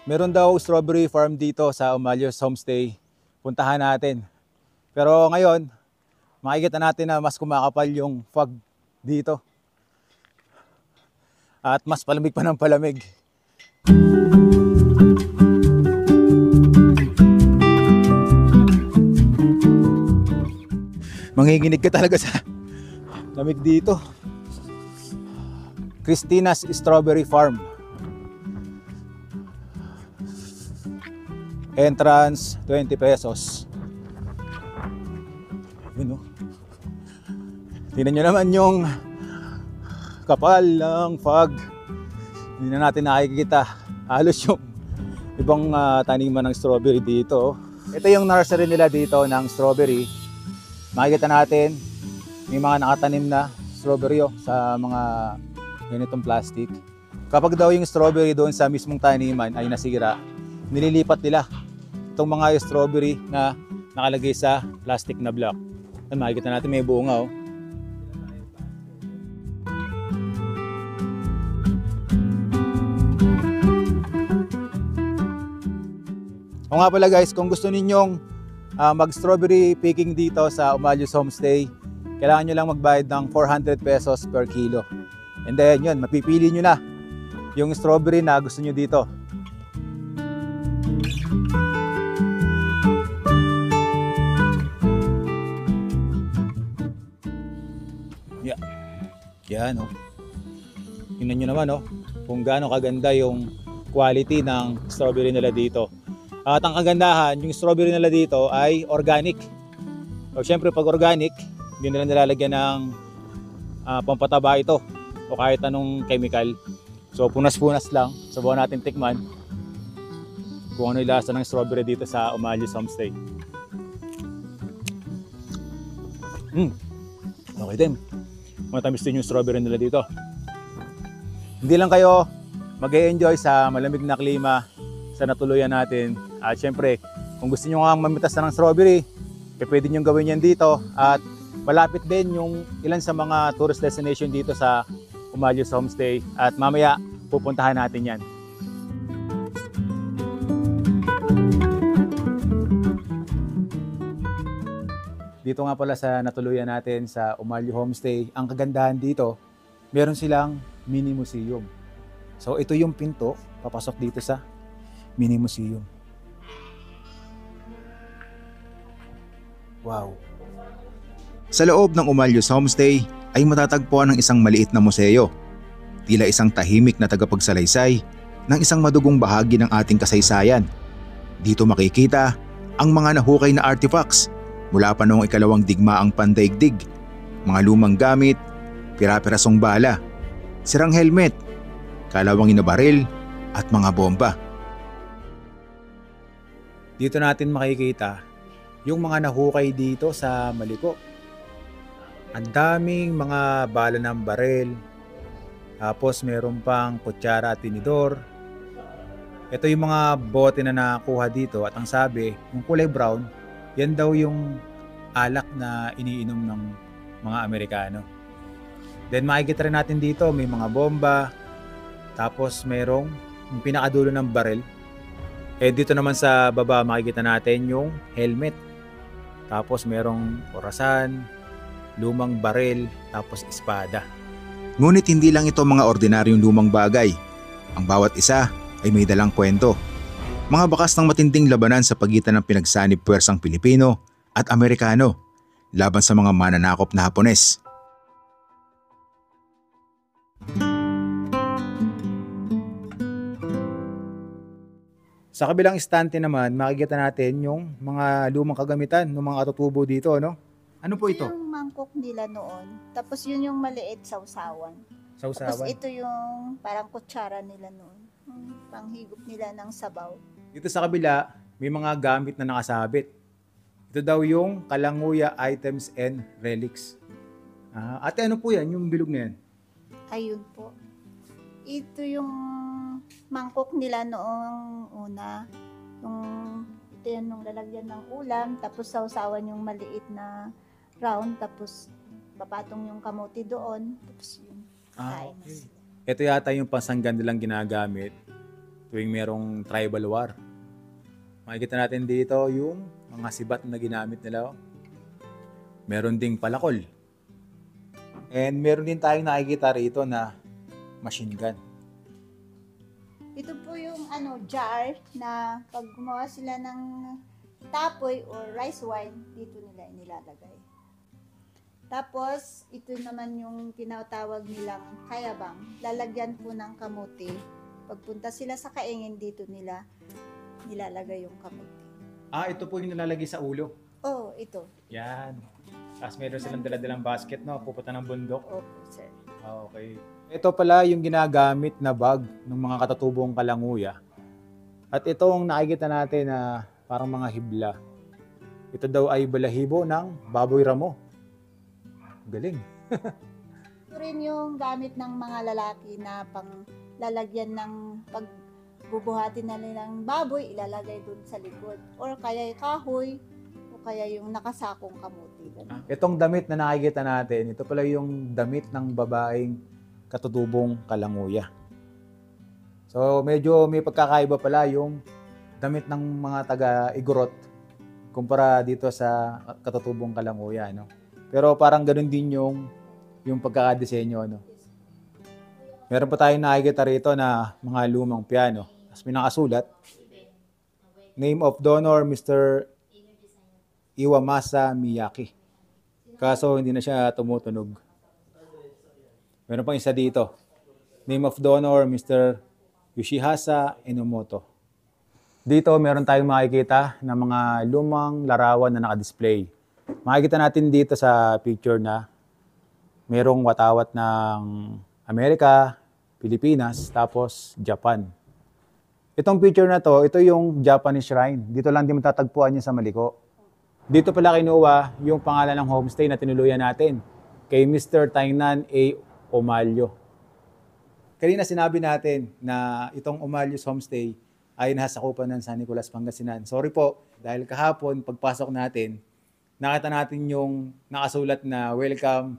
Meron daw strawberry farm dito sa Umalyos Homestay. Puntahan natin. Pero ngayon, makikita natin na mas kumakapal yung fog dito. At mas palamig pa ng palamig. Manginginig ka talaga sa lamig dito. Christina's Strawberry Farm. Entrance 20 pesos. Yun, oh. Tingnan nyo naman yung kapal ng fog. Hindi na natin nakikita halos yung ibang taniman ng strawberry dito. Ito yung nursery nila dito ng strawberry. Makikita natin may mga nakatanim na strawberry sa mga ganitong plastic. Kapag daw yung strawberry doon sa mismong taniman ay nasira, nililipat nila itong mga strawberry na nakalagay sa plastic na block. At makikita natin may bunga. O nga pala guys, kung gusto ninyong mag-strawberry picking dito sa Umalyos Homestay, kailangan nyo lang magbayad ng 400 pesos per kilo. And then yun, mapipili nyo na yung strawberry na gusto nyo dito. Yan, oh. Tingnan nyo naman, oh, kung gaano kaganda yung quality ng strawberry nila dito. At ang kagandahan, yung strawberry nila dito ay organic. So, syempre pag organic, hindi nila nilalagyan ng pampataba ito o kahit anong chemical. So punas-punas lang. Subukan natin tikman kung ano yung lasa ng strawberry dito sa Umalyos Homestay. Okay din. Matamis din yung strawberry nila dito. Hindi lang kayo mag-e-enjoy sa malamig na klima sa natuluyan natin. At syempre, kung gusto nyo nga mamitas na ng strawberry, pwede nyo gawin yan dito. At malapit din yung ilan sa mga tourist destination dito sa Umalyos Homestay. At mamaya, pupuntahan natin yan. Dito nga pala sa natuluyan natin sa Umalyos Homestay, ang kagandahan dito, meron silang mini museum. So ito yung pinto, papasok dito sa mini museum. Wow! Sa loob ng Umalyos Homestay ay matatagpuan ang isang maliit na museo. Tila isang tahimik na tagapagsalaysay ng isang madugong bahagi ng ating kasaysayan. Dito makikita ang mga nahukay na artifacts mula pa noong ikalawang digmaang pandaigdig, mga lumang gamit, pira-pirasong bala, sirang helmet, kalawangin na baril at mga bomba. Dito natin makikita yung mga nahukay dito sa Maliko. Ang daming mga bala ng baril, tapos meron pang kutsara at tinidor. Ito yung mga bote na nakuha dito at ang sabi, yung kulay brown, yan daw yung alak na iniinom ng mga Amerikano. Then makikita rin natin dito may mga bomba, tapos merong yung pinakadulo ng baril. Dito naman sa baba makikita natin yung helmet. Tapos merong orasan, lumang baril, tapos espada. Ngunit hindi lang ito mga ordinaryong lumang bagay. Ang bawat isa ay may dalang kwento. Mga bakas ng matinding labanan sa pagitan ng pinagsanib puwersang Pilipino at Amerikano laban sa mga mananakop na Hapones. Sa kabilang istante naman, makikita natin yung mga lumang kagamitan ng mga katutubo dito, no? Ano po ito? Yung mangkok nila noon. Tapos yun yung maliit sausawan. Sausawan. Tapos ito yung parang kutsara nila noon. Panghigop nila ng sabaw. Dito sa kabila, may mga gamit na nakasabit. Ito daw yung Kalanguya items and relics. Ate, ano po yan? Yung bilog na yan? Ayun po. Ito yung mangkok nila noong una. Ito yan nung lalagyan ng ulam. Tapos sausawan yung maliit na round. Tapos papatong yung kamote doon, tapos yung kain na sila. Ito yata yung pansanggan nilang ginagamit tuwing merong tribal war. Makikita natin dito yung mga sibat na ginamit nila. Meron ding palakol. And meron din tayong nakikita rito na machine gun. Ito po yung jar na pag gumawa sila ng tapoy or rice wine, dito nila inilalagay. Tapos, ito naman yung tinatawag nilang kayabang. Lalagyan po ng kamote. Pagpunta sila sa kaingin, dito nila nilalagay yung kamote. Ito po yung nilalagay sa ulo. Oh, ito. Yan. Tapos meron silang dala-dalang basket, no? Pupunta ng bundok. Opo, sir. Okay. Ito pala yung ginagamit na bag ng mga katatubong kalanguya. At itong nakikita natin na parang mga hibla. Ito daw ay balahibo ng baboy ramo. Galing. Ito rin yung gamit ng mga lalaki na pang lalagyan ng pagbubuhatin na nilang baboy, ilalagay dun sa likod. Or kaya kahoy, o kaya yung nakasakong kamuti. Itong damit na nakikita natin, ito pala yung damit ng babaeng katutubong kalanguya. So medyo may pagkakaiba pala yung damit ng mga taga-Igorot kumpara dito sa katutubong kalanguya, no? Pero parang ganoon din yung pagkakadesenyo, no? Meron pa tayong nakikita rito na mga lumang piano. Tapos may nakasulat, name of donor, Mr. Iwamasa Miyake. Kaso hindi na siya tumutunog. Meron pang isa dito. Name of donor, Mr. Yoshihasa Enomoto. Dito meron tayong makikita na mga lumang larawan na naka-display. Makikita natin dito sa picture na merong watawat ng Amerika, Pilipinas, tapos Japan. Itong picture na to, ito yung Japanese shrine. Dito lang din matatagpuan niya sa Maliko. Dito pala kinuha yung pangalan ng homestay na tinuluyan natin kay Mr. Tainan A. Omalyo. Kanina sinabi natin na itong Omalyo's Homestay ay nasakupan ng San Nicolas, Pangasinan. Sorry po, dahil kahapon pagpasok natin, nakita natin yung nakasulat na Welcome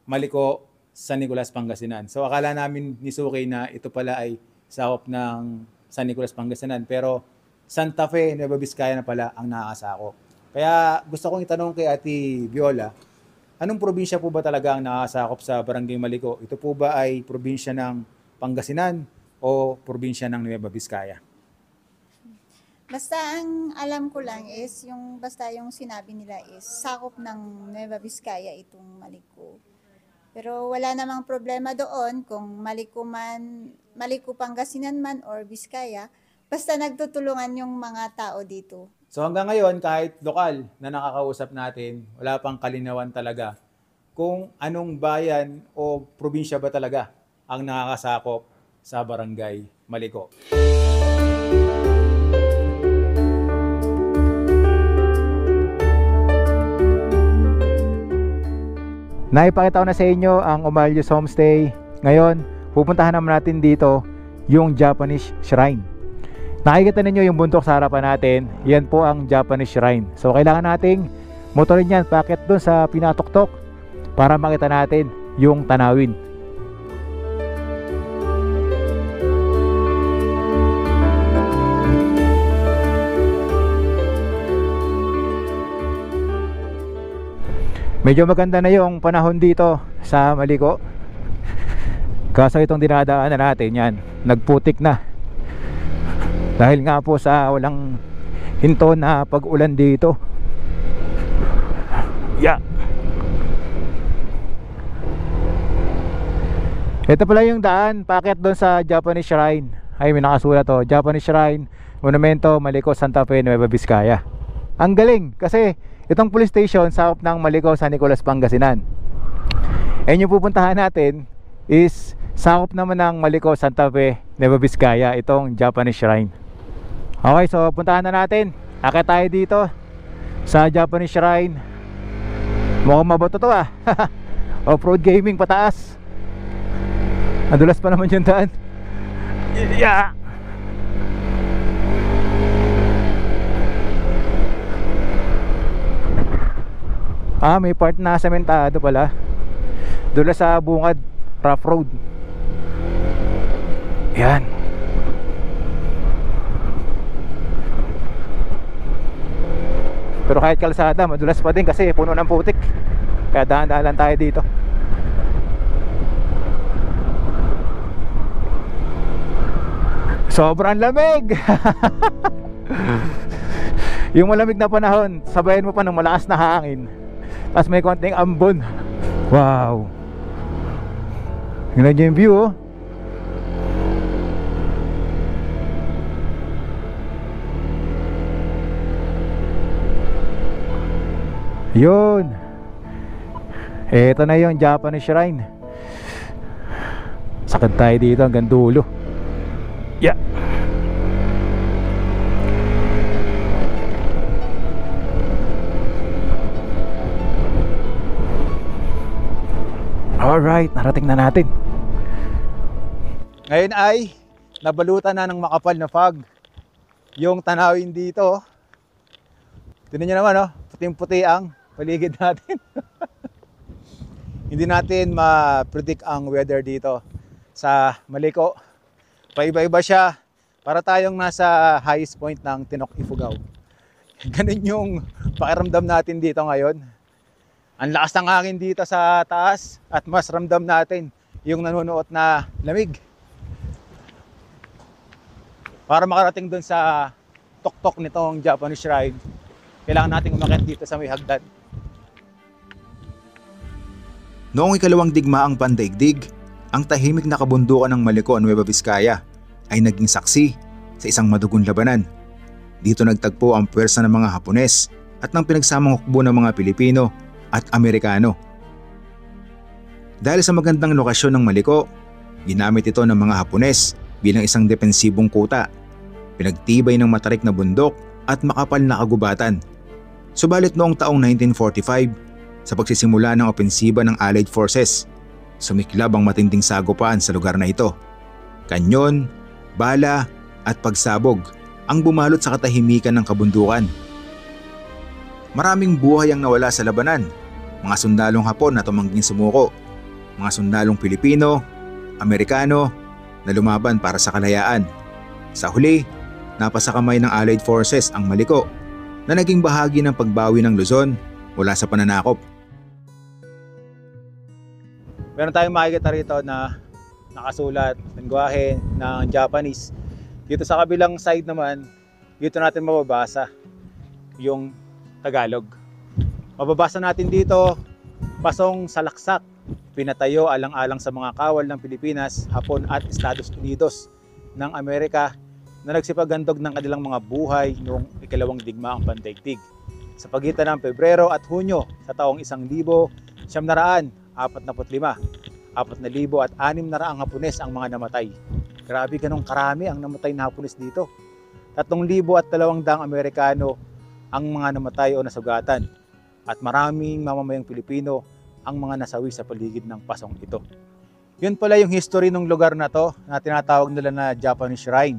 Maliko, San Nicolas, Pangasinan. So akala namin ni Suki na ito pala ay sakop ng San Nicolas, Pangasinan. Pero Santa Fe, Nueva Vizcaya na pala ang nakakasakop. Kaya gusto kong itanong kay Ate Viola, anong probinsya po ba talaga ang nakakasakop sa Barangay Maliko? Ito po ba ay probinsya ng Pangasinan o probinsya ng Nueva Vizcaya? Basta ang alam ko lang is, basta yung sinabi nila is, sakop ng Nueva Vizcaya itong Maliko. Pero wala namang problema doon kung Maliko Pangasinan man or Vizcaya, basta nagtutulungan yung mga tao dito. So hanggang ngayon, kahit lokal na nakakausap natin, wala pang kalinawan talaga kung anong bayan o probinsya ba talaga ang nakakasakop sa Barangay Maliko. Naipakita ko na sa inyo ang Omalyo's Homestay. Ngayon, pupuntahan naman natin dito yung Japanese Shrine. Nakikita ninyo yung bundok sa harapan natin. Yan po ang Japanese Shrine. So kailangan nating motorin yan, packet dun sa pinatuktok para makita natin yung tanawin. Medyo maganda na yung panahon dito sa Maliko. Kaso itong dinadaanan natin yan, nagputik na. Dahil nga po sa walang hinto na pag-ulan dito. Yeah. Ito pala yung daan, packet doon sa Japanese Shrine. Ay, may nakasulat to, Japanese Shrine, Monumento, Maliko, Santa Fe, Nueva Vizcaya. Ang galing kasi itong police station sakop ng Maliko, San Nicolas, Pangasinan. And yung pupuntahan natin is sakop naman ng Maliko, Santa Fe, Nueva Vizcaya, itong Japanese Shrine. Okay, so puntahan na natin. Akit tayo dito sa Japanese Shrine. Mukhang mabato to ah. Off-road gaming pataas. Nadulas pa naman yung daan. Yeah. May part na sementado pala. Dula sa bungad, rough road. Yan. Pero kahit kalsada, madulas pa din kasi puno ng putik. Kaya dahan-dahan lang tayo dito. Sobrang lamig. Yung malamig na panahon, sabayan mo pa ng malakas na hangin, tapos may konting ambon. Wow. Tingnan nyo yung view, oh. Yun. Eto na yung Japanese shrine. Sakad tayo dito hanggang dulo. Yeah. Alright, narating na natin. Ngayon ay nabalutan na ng makapal na fog yung tanawin dito. Tingnan nyo naman, oh, puting-puti ang paligid natin. Hindi natin ma-predict ang weather dito sa Maliko. Paiba-iba siya. Para tayong nasa highest point ng Tinok Ifugao. Ganun yung pakiramdam natin dito ngayon. Ang lakas ng hangin dito sa taas at mas ramdam natin yung nanunuot na lamig. Para makarating dun sa tuktok nitong Japanese shrine, kailangan nating umakyat dito sa may hagdan. Noong ikalawang digmaang pandaigdig, ang tahimik na kabundukan ng Maliko, Nueva Vizcaya ay naging saksi sa isang madugong labanan. Dito nagtagpo ang puwersa ng mga Hapones at ng pinagsamang hukbo ng mga Pilipino at Amerikano. Dahil sa magandang lokasyon ng Maliko, ginamit ito ng mga Hapones bilang isang depensibong kuta, pinagtibay ng matarik na bundok at makapal na kagubatan. Subalit noong taong 1945, sa pagsisimula ng opensiba ng Allied Forces, sumiklab ang matinding sagupaan sa lugar na ito. Kanyon, bala at pagsabog ang bumalot sa katahimikan ng kabundukan. Maraming buhay ang nawala sa labanan, mga sundalong Hapon na tumangging sumuko, mga sundalong Pilipino, Amerikano na lumaban para sa kalayaan. Sa huli, napasakamay ng Allied Forces ang Maliko na naging bahagi ng pagbawi ng Luzon mula sa pananakop. Meron tayong makikita rito na nakasulat ng lengguwahe ng Japanese. Dito sa kabilang side naman, dito natin mababasa yung Tagalog. Mababasa natin dito, pasong salaksak, pinatayo alang-alang sa mga kawal ng Pilipinas, Hapon at Estados Unidos ng Amerika na nagsipaghandog ng kanilang mga buhay noong ikalawang digmaang pandaigdig. Sa pagitan ng Pebrero at Hunyo sa taong 1945, 4,600 Hapones ang mga namatay. Grabe, ganong karami ang namatay na Hapones dito. 3,200 Amerikano ang mga namatay o nasugatan. At maraming mamamayang Pilipino ang mga nasawi sa paligid ng pasong ito. Yun pala yung history ng lugar na to na tinatawag nila na Japanese Shrine.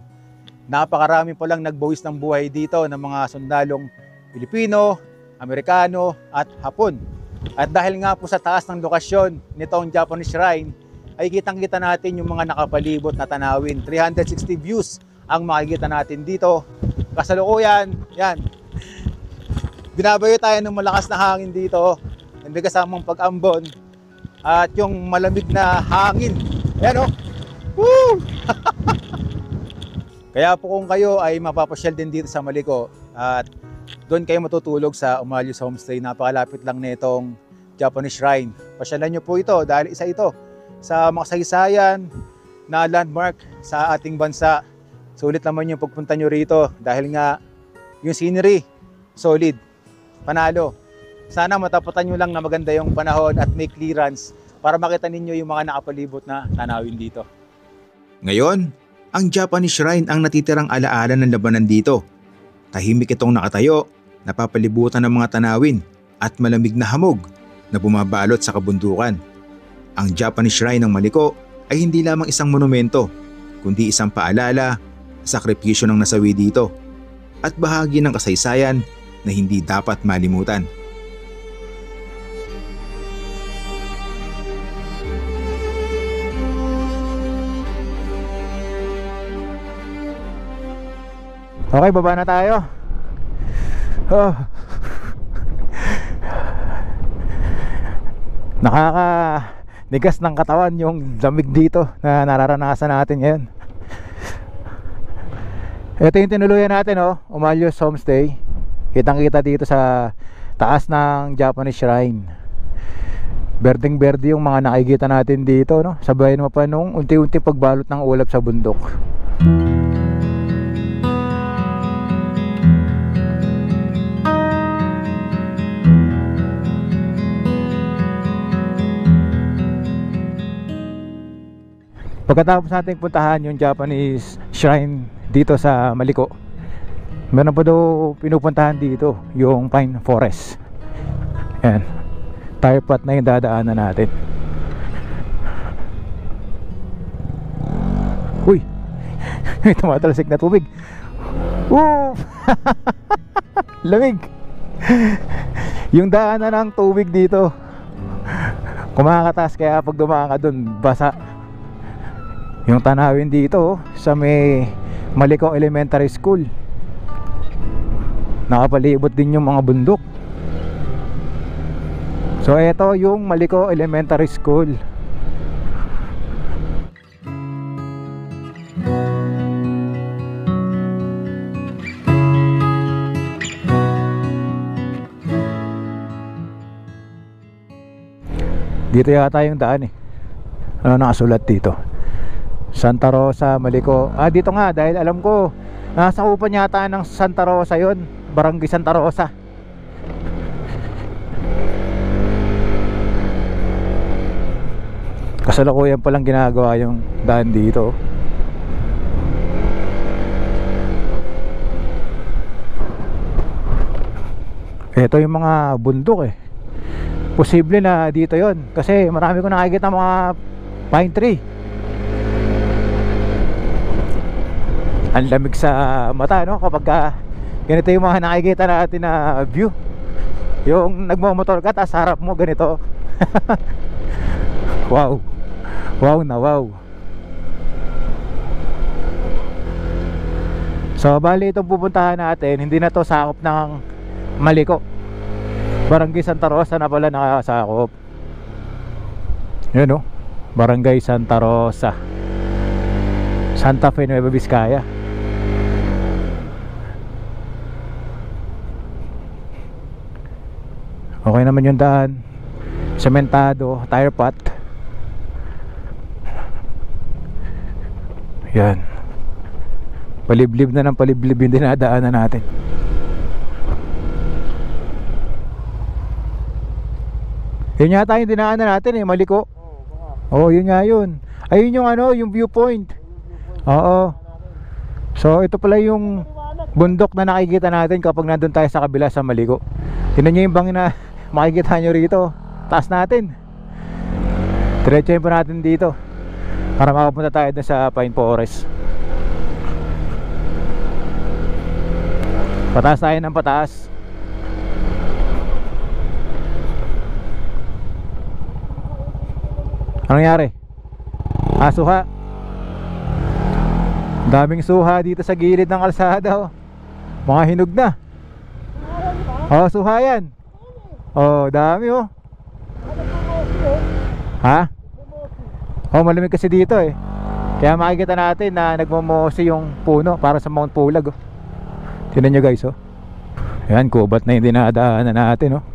Napakarami palang nagbawis ng buhay dito ng mga sundalong Pilipino, Amerikano at Hapon. At dahil nga po sa taas ng lokasyon nitong Japanese Shrine, ay kitang-kita natin yung mga nakapalibot na tanawin. 360 views ang makikita natin dito. Kasalukuyan, yan. Binabayo tayo ng malakas na hangin dito. May kasamang pag-ambon. At yung malamig na hangin. Yan, oh. Woo! Kaya po kung kayo ay mapapasyal din dito sa Maliko at doon kayo matutulog sa Umalios Homestay. Napakalapit lang nitong Japanese Shrine. Pasyalan nyo po ito dahil isa ito sa mga saysayan na landmark sa ating bansa. Sulit naman yung pagpunta nyo rito dahil nga yung scenery, solid, panalo. Sana matapatan nyo lang na maganda yung panahon at may clearance para makita ninyo yung mga nakapalibot na tanawin dito. Ngayon, ang Japanese Shrine ang natitirang alaala ng labanan dito. Tahimik itong nakatayo, napapalibutan ng mga tanawin at malamig na hamog na bumabalot sa kabundukan. Ang Japanese Shrine ng Maliko ay hindi lamang isang monumento, kundi isang paalala sa sakripisyo ng nasawi dito at bahagi ng kasaysayan na hindi dapat malimutan. Okay, baba na tayo. Oh. Nakakanigas ng katawan yung lamig dito na nararanasan natin ngayon. Ito yung tinuluyan natin, oh, Umalyos Homestay. Kitang kita dito sa taas ng Japanese Shrine. Berdeng berde yung mga nakikita natin dito, no? Sabayan mo pa nung unti-unti pagbalot ng ulap sa bundok. Pagkatapos natin puntahan yung Japanese Shrine dito sa Maliko, meron pa daw pinupuntahan dito, yung Pine Forest. Ayan, tire path na yung dadaanan natin. Uy, may tumatalsik na tubig. Woo! Lamig. Yung daanan ng tubig dito kumakatas, kaya pag dumaan ka dun, basa. Yung tanawin dito sa may Maliko Elementary School, nakapalibot din yung mga bundok. So ito yung Maliko Elementary School. Dito yata yung daan eh. Ano nakasulat dito? Santa Rosa, Maliko. Dito nga, dahil alam ko nasa upan yata ng Santa Rosa yon, Barangay Santa Rosa. Kasalukuyan palang ginagawa yung daan dito. Ito yung mga bundok eh. Posible na dito yon, kasi marami ko nakikita mga pine tree. Ang lamig sa mata, no? Kapag ganito yung mga nakikita natin na view. Yung nagmamotor ka, tas harap mo ganito. Wow. Wow na wow. So bali itong pupuntahan natin, hindi na to sakop ng Maliko. Barangay Santa Rosa na pala nakasakop. Yun, no? Barangay Santa Rosa, Santa Fe, Nueva Vizcaya. Okay naman yung daan, sementado, tire path. Yan, paliblib na ng paliblib yung dinadaanan natin. Yun yata yung dinaanan natin eh, Maliko. Oh, yun nga yun. Ayun yung ano, yung viewpoint. Oo. So ito pala yung bundok na nakikita natin kapag nandun tayo sa kabila sa Maliko. Tingnan nyo yung bangin na makikita nyo rito, taas natin. Diretsuhin pa natin dito para makapunta tayo na sa Pine Forest. Pataas tayo ng pataas. Anong nangyari? Suha. Daming suha dito sa gilid ng kalsada, oh. Mga hinog na. Oh, suha yan. Oh, dami, oh. Ha? Oh, malamig kasi dito eh. Kaya makikita natin na nagmamosi yung puno para sa Mount Pulag, oh. Tingnan nyo guys, oh. Ayan, kubat na yung dinadaanan natin, oh.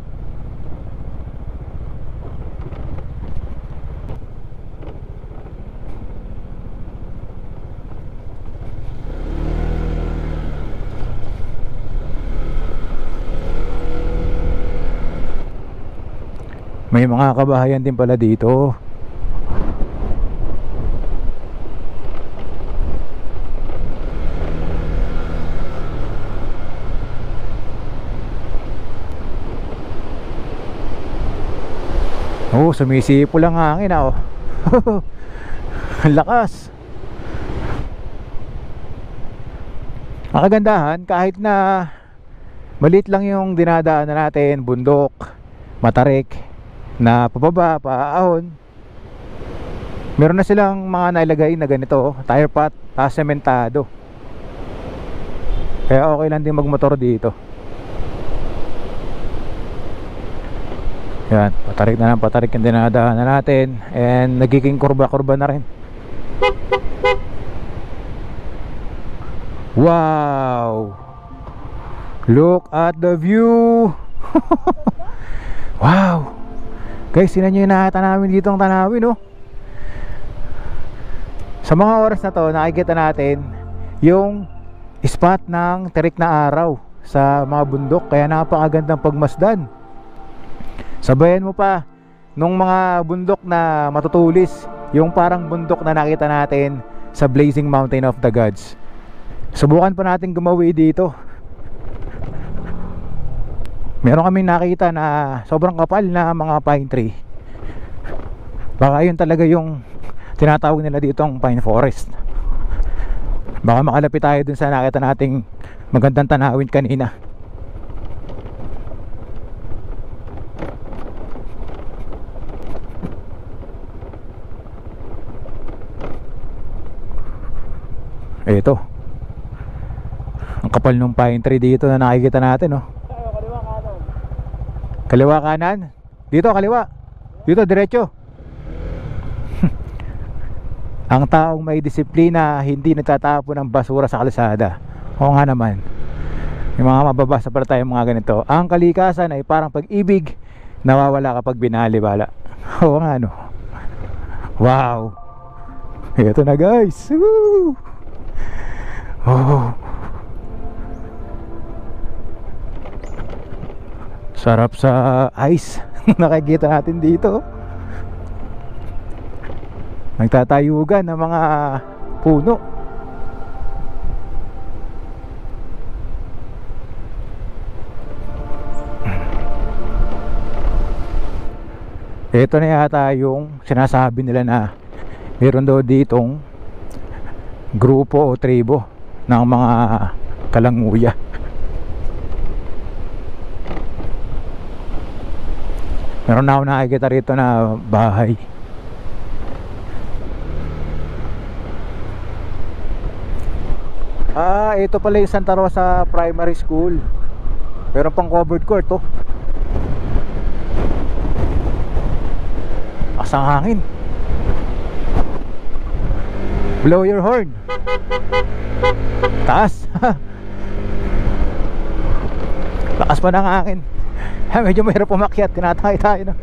May mga kabahayan din pala dito. Oh, sumisipo lang hangin, oh. Ang lakas. Ang kagandahan, kahit na maliit lang yung dinadaanan natin, bundok, matarik, na pababa, paahon, meron na silang mga nailagay na ganito, tire path, tapos sementado. Kaya okay lang din magmotor dito. Yan, patarik na lang, patarik yung dinadaanan natin. And nagiging kurba-kurba na rin. Wow! Look at the view! Wow! Guys, sinan nyo yung nakita namin dito ang tanawin, no? Sa mga oras na to, nakikita natin yung spot ng terik na araw sa mga bundok. Kaya napakagandang pagmasdan. Sabayan mo pa nung mga bundok na matutulis, yung parang bundok na nakita natin sa Blazing Mountain of the Gods. Subukan pa natin gumawi dito. Meron kaming nakita na sobrang kapal na mga pine tree. Baka yun talaga yung tinatawag nila dito ang pine forest. Baka makalapit tayo dun sa nakita nating magandang tanawin kanina. Ito, ang kapal ng pine tree dito na nakikita natin, oh. Kaliwa kanan. Kaliwa kanan? Dito kaliwa. Dito diretso. Ang taong may disiplina hindi nagtatapon ng basura sa kalsada. Oo nga naman. Yung mga mababasa pala tayo mga ganito. Ang kalikasan ay parang pag-ibig, nawawala kapag binalibala. Oo nga, no. Wow. Ito na, guys. Woo! Oh. Sarap sa ice. Nakikita natin dito. Nagtatayugan ng mga puno. Ito na yata yung sinasabi nila na meron daw ditong grupo o tribo ng mga kalanguya. Meron na ako nakikita rito na bahay. Ito pala yung Santa Rosa Primary School. Meron pang covered court, oh. Asang hangin. Blow your horn. Taas. Lakas pa ng hangin. Medyo mahirap umakyat. Tinatay tayo, no?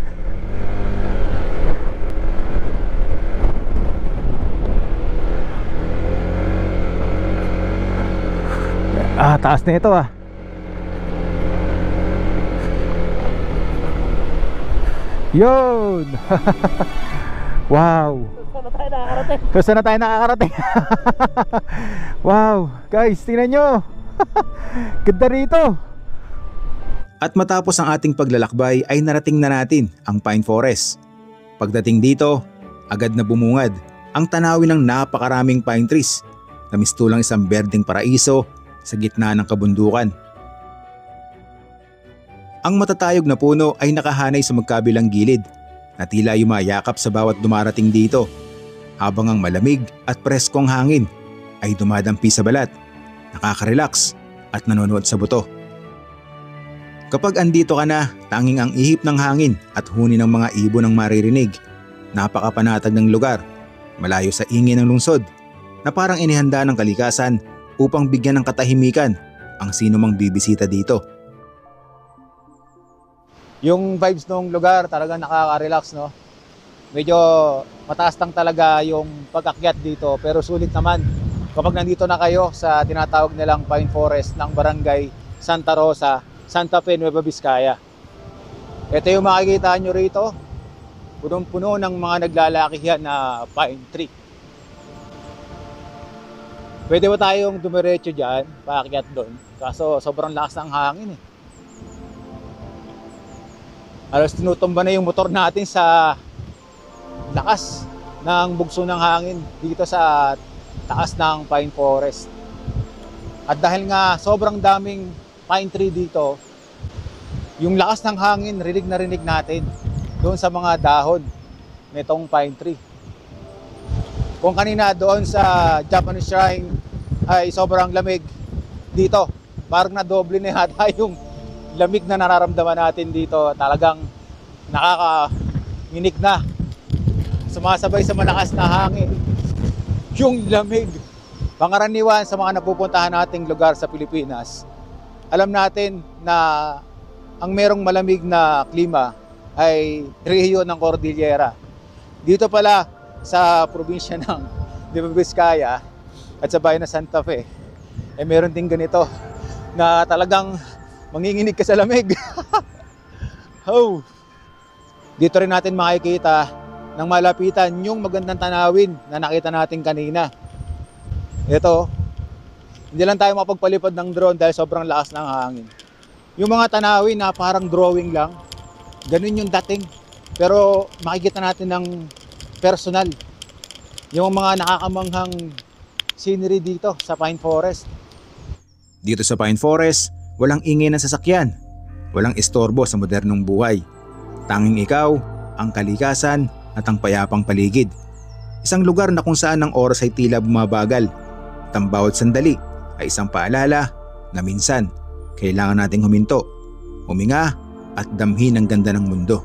Taas na ito, ah. Yun. Wow. Gusto na tayo nakakarating. Wow, guys, tingnan nyo. Ganda rito. At matapos ang ating paglalakbay ay narating na natin ang Pine Forest. Pagdating dito, agad na bumungad ang tanawin ng napakaraming pine trees na mistulang isang berdeng paraiso sa gitna ng kabundukan. Ang matatayog na puno ay nakahanay sa magkabilang gilid na tila yumayakap sa bawat dumarating dito, habang ang malamig at preskong hangin ay dumadampi sa balat, nakaka-relax at nanonood sa buto. Kapag andito ka na, tanging ang ihip ng hangin at huni ng mga ibon ang maririnig. Napakapanatag ng lugar, malayo sa ingay ng lungsod, na parang inihanda ng kalikasan upang bigyan ng katahimikan ang sino mang bibisita dito. Yung vibes ng lugar talaga nakaka-relax, no? Medyo mataas lang talaga yung pag-akyat dito, pero sulit naman kapag nandito na kayo sa tinatawag nilang Pine Forest ng Barangay Santa Rosa, Santa Fe, Nueva Vizcaya. Ito yung makikita nyo rito, punong-puno ng mga naglalakihan na pine tree. Pwede ba tayong dumiretso dyan, paakyat doon? Kaso sobrang lakas ng hangin, eh. Alas tinutumba na yung motor natin sa lakas ng bugso ng hangin dito sa taas ng Pine Forest. At dahil nga sobrang daming pine tree dito, yung lakas ng hangin rinig na rinig natin doon sa mga dahon nitong pine tree. Kung kanina doon sa Japanese Shrine ay sobrang lamig, dito. Parang na doble na yata yung lamig na nararamdaman natin dito. Talagang nakakainip na. Sumasabay sa malakas na hangin yung lamig. Pangkaraniwan sa mga napupuntahan nating lugar sa Pilipinas, alam natin na ang merong malamig na klima ay rehiyon ng Cordillera. Dito pala sa probinsya ng Nueva Vizcaya at sa bayan ng Santa Fe, meron din ganito na talagang manginginig ka sa lamig. Oh. Dito rin natin makikita ng malapitan yung magandang tanawin na nakita natin kanina. Ito, hindi lang tayo mapagpalipad ng drone dahil sobrang lakas ng hangin. Yung mga tanawin na parang drawing lang, ganun yung dating. Pero makikita natin ng personal yung mga nakakamanghang scenery dito sa Pine Forest. Dito sa Pine Forest, walang ingay ng sasakyan, walang istorbo sa modernong buhay. Tanging ikaw, ang kalikasan at ang payapang paligid. Isang lugar na kung saan ang oras ay tila bumabagal. At ang bawat sandali ay isang paalala na minsan kailangan nating huminto, huminga at damhin ang ganda ng mundo.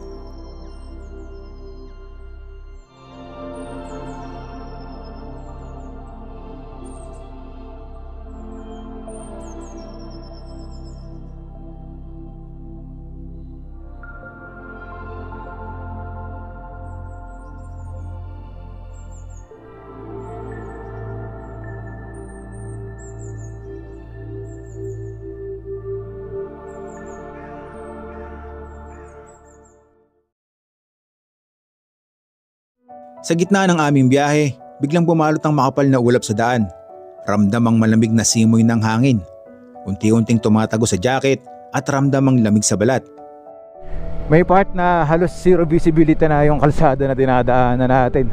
Sa gitna ng aming biyahe, biglang bumalot ang makapal na ulap sa daan. Ramdam ang malamig na simoy ng hangin. Unti-unting tumatago sa jacket at ramdam ang lamig sa balat. May part na halos zero visibility na yung kalsada na dinadaanan natin.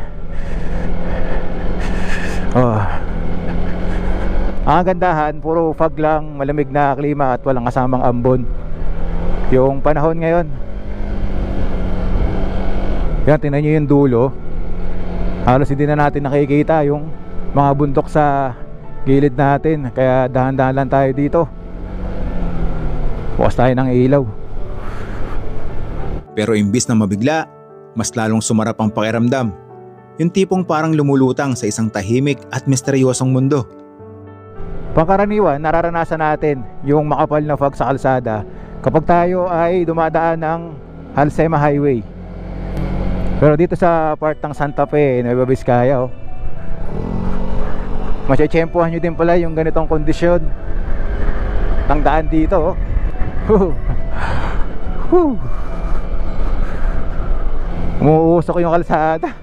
Ang gandahan, puro fog lang, malamig na klima at walang kasamang ambon. Yung panahon ngayon, yan, tingnan nyo yung dulo. Halos hindi na natin nakikita yung mga bundok sa gilid natin. Kaya dahan-dahan lang tayo dito. Bukas tayo ng ilaw. Pero imbis na mabigla, mas lalong sumarap ang pakiramdam. Yung tipong parang lumulutang sa isang tahimik at misteryosong mundo. Pangkaraniwan, nararanasan natin yung makapal na fog sa kalsada kapag tayo ay dumadaan ng Halsema Highway. Pero dito sa part ng Santa Fe, Nueva Vizcaya, matsatsyempohan nyo din pala yung ganitong kondisyon ng daan dito. Umuusok yung kalsada.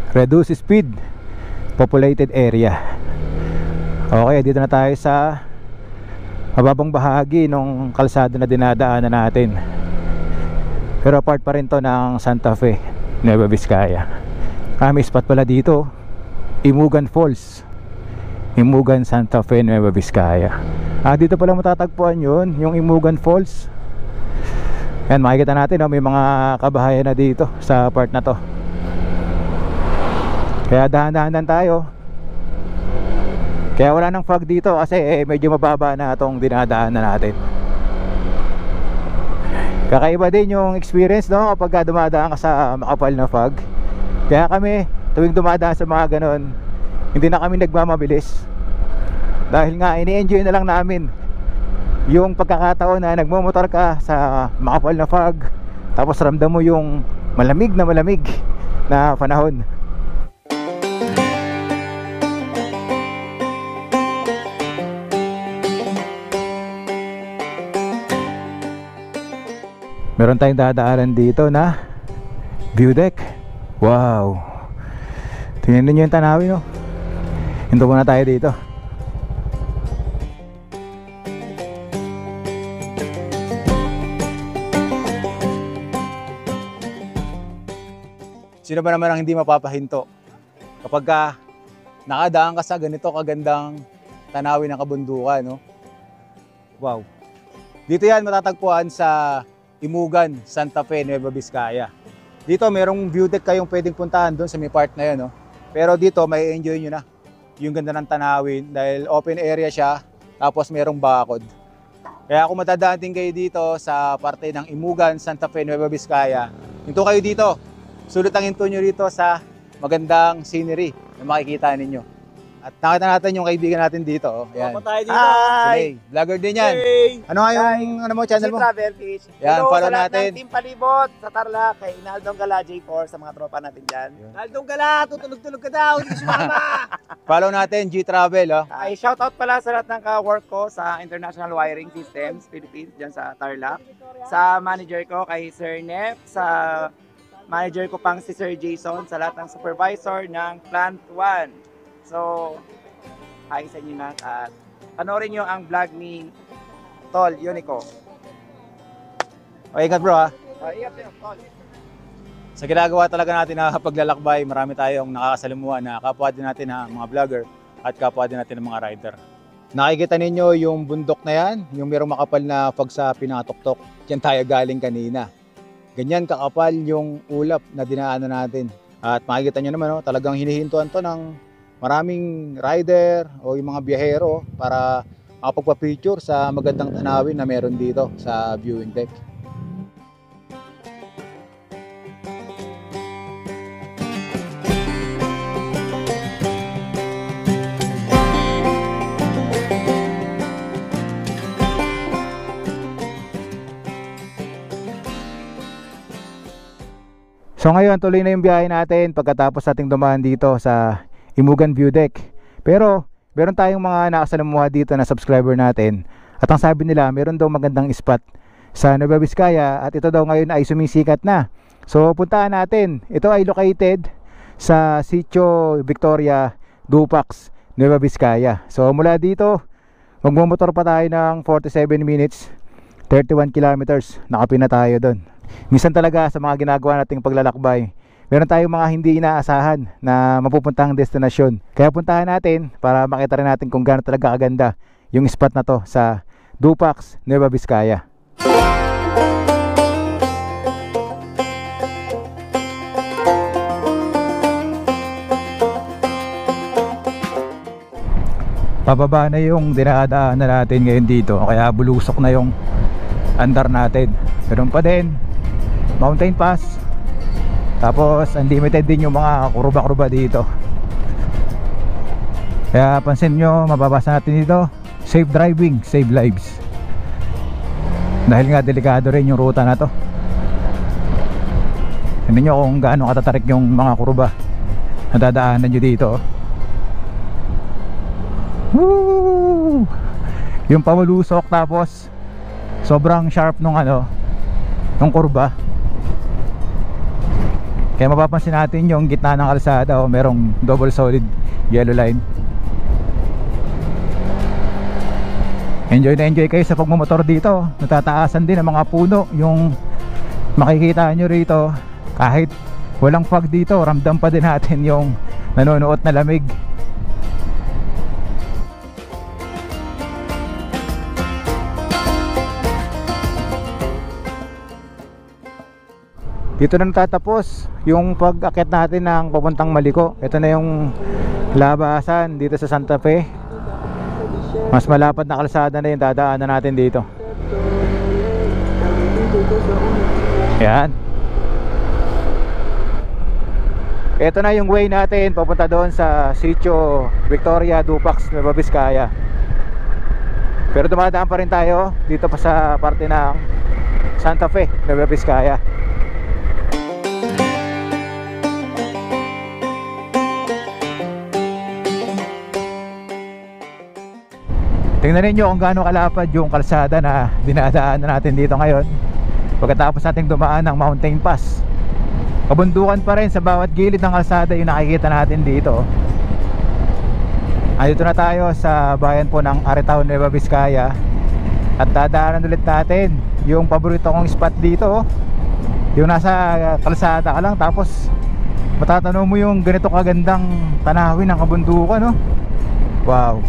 Reduce speed, populated area. Okay, dito na tayo sa mababang bahagi ng kalsada na dinadaanan natin. Pero part pa rin to ng Santa Fe, Nueva Vizcaya. May spot pala dito, Imugan Falls, Imugan, Santa Fe, Nueva Vizcaya. Dito pala matatagpuan yun, yung Imugan Falls. Yan, makikita natin, may mga kabahayan na dito sa part na to. Kaya dahan-dahan lang tayo. Kaya wala nang fog dito kasi medyo mababa na itong dinadaanan natin. Kakaiba din yung experience, no, kapag dumadaan ka sa makapal na fog. Kaya kami tuwing dumadaan sa mga ganon, hindi na kami nagmamabilis. Dahil nga ini-enjoy na lang namin yung pagkakataon na nagmumotor ka sa makapal na fog, tapos ramdam mo yung malamig na panahon. Meron tayong dadaanan dito na view deck. Wow, tingnan niyo yung tanawin, no? Hinto muna tayo dito. Sino ba naman ang hindi mapapahinto kapag nakadaan ka sa ganito kagandang tanawin ng kabundukan, no? Wow. Dito yan matatagpuan sa Imugan, Santa Fe, Nueva Vizcaya. Dito merong view deck kayong pwedeng puntahan doon sa may part na yun, no? Pero dito may enjoy nyo na yung ganda ng tanawin dahil open area siya, tapos merong bakod. Kaya kung matadaan din kayo dito sa parte ng Imugan, Santa Fe, Nueva Vizcaya, hinto kayo dito. Sulit ang hinto nyo dito sa magandang scenery na makikita ninyo. At nakita natin yung kaibigan natin dito. Oh. Yan. Tayo dito. Hi! Vlogger din yan. Hey! Ano nga yung ano mo, channel mo? Travel Fish. Yan, Hello, follow sa lahat natin. ng Team Palibot sa Tarlac, kay Inaldong Gala J4 sa mga tropa natin dyan. Inaldong Gala, tutulog-tulog ka daw, hindi sumama. Follow natin, G-Travel. Oh. Ay, shoutout pala sa lahat ng ka-work ko sa International Wiring Systems Philippines dyan sa Tarlac. Sa manager ko kay Sir Nef, sa manager ko pang si Sir Jason, sa lahat ng supervisor ng Plant 1. So, hi sa inyo na at panoorin nyo ang vlog ni Tol Unico. O, ingat bro ha. Ingat nyo, Tol. Sa ginagawa talaga natin na paglalakbay, marami tayong nakakasalamuha na kapwa din natin na mga vlogger at kapwa din natin ng mga rider. Nakikita ninyo yung bundok na yan, yung merong makapal na fog sa pinakatuktok. Yan tayo galing kanina. Ganyan kakapal yung ulap na dinaanan natin. At makikita nyo naman, oh, talagang hinihintuan to ng maraming rider o yung mga biyahero para makapagpa-picture sa magandang tanawin na meron dito sa viewing deck. So ngayon tuloy na yung biyahe natin pagkatapos nating dumaan dito sa Imugan View Deck. Pero meron tayong mga nakasalamuha dito na subscriber natin. At ang sabi nila, meron daw magandang spot sa Nueva Vizcaya at ito daw ngayon ay sumisikat na. So puntahan natin. Ito ay located sa Sitio Victoria, Dupax, Nueva Vizcaya. So mula dito, magmumotor pa tayo ng 47 minutes, 31 kilometers. Nakapin na tayo doon. Minsan talaga sa mga ginagawa nating paglalakbay, meron tayong mga hindi inaasahan na mapupuntahang destinasyon. Kaya puntahan natin para makita rin natin kung gaano talaga kaganda yung spot na to sa Dupax, Nueva Vizcaya. Pababa na yung dinadaanan natin ngayon dito, kaya bulusok na yung andar natin. Meron pa din mountain pass. Tapos unlimited din yung mga kurba-kurba dito. Kaya pansin nyo, mababasa natin dito, safe driving, save lives. Dahil nga delikado rin yung ruta na to. Tignan nyo kung gaano katatarik yung mga kurba na dadaanan nyo dito. Woo! Yung pamulusok, tapos sobrang sharp nung nung kurba. Kaya mapapansin natin yung gitna ng kalsada, merong double solid yellow line. Enjoy na enjoy kayo sa pagmumotor dito. Natataasan din ang mga puno. Yung makikita nyo rito, kahit walang fog dito, ramdam pa din natin yung nanonood na lamig. Dito na natatapos yung pag-akyat natin ng papuntang Maliko. Ito na yung labasan dito sa Santa Fe. Mas malapad na kalsada na yung dadaanan natin dito. Yan. Ito na yung way natin papunta doon sa Sitio Victoria, Dupax, Nueva Vizcaya. Pero dumadaan pa rin tayo dito pa sa parte ng Santa Fe, Nueva Vizcaya. Tingnan ninyo kung gaano kalapad yung kalsada na dinadaanan natin dito ngayon. Pagkatapos nating dumaan ng mountain pass, kabundukan pa rin sa bawat gilid ng kalsada yung nakikita natin dito. Andito na tayo sa bayan po ng Aretao, Nueva Vizcaya. At dadaanan ulit natin yung paborito kong spot dito, yung nasa kalsada ka lang, tapos matatanaw mo yung ganito kagandang tanawin ng kabundukan, no? Wow.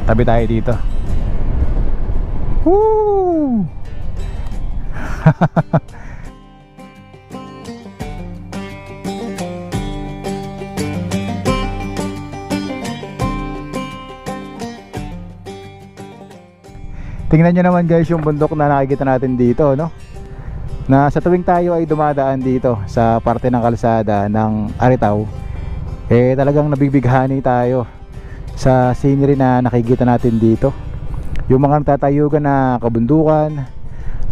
Tabi tayo dito. Woo! Tingnan nyo naman guys yung bundok na nakikita natin dito, no? Na sa tuwing tayo ay dumadaan dito sa parte ng kalsada ng Aritaw, eh talagang nabibighani tayo sa scenery na nakikita natin dito. Yung mga natatayugan na kabundukan,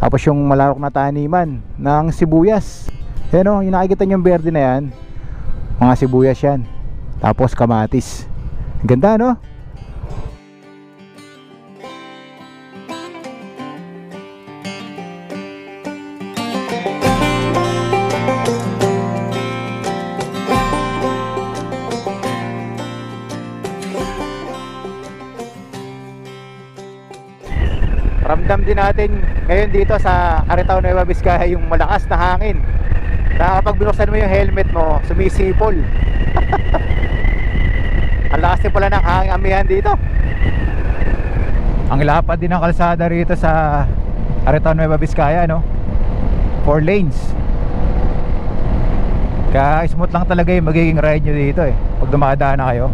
tapos yung malawak na taniman ng sibuyas. Yan, no? Yung nakikita nyo yung berde na yan, mga sibuyas yan. Tapos kamatis. Ganda, no? Ramdam din natin ngayon dito sa Aritaw, Nueva Vizcaya yung malakas na hangin na kapag binuksan mo yung helmet mo, sumisipol. Ang lakas din pala ng hangin amihan dito. Ang lapad din ng kalsada rito sa Aritaw, Nueva Vizcaya, no? 4 lanes. Kaya smooth lang talaga yung magiging ride nyo dito eh, pag dumadaan na kayo.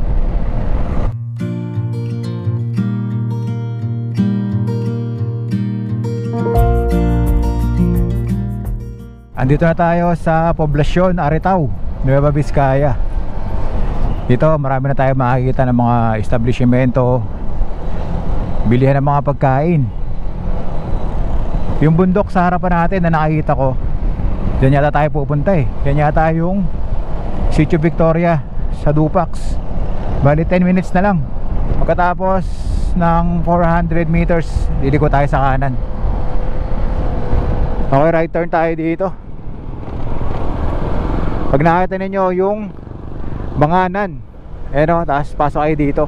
Andito na tayo sa poblasyon Aritaw, Nueva Vizcaya. Dito marami na tayo makikita ng mga establishmento, bilihan ng mga pagkain. Yung bundok sa harapan natin na nakikita ko, diyan yata tayo pupunta eh. Yan yata yung Sitio Victoria sa Dupax. Bali 10 minutes na lang. Pagkatapos ng 400 meters, liliko tayo sa kanan. Okay, right turn tayo dito. Pag nakita ninyo yung Banganan, no, tapos pasok kayo dito.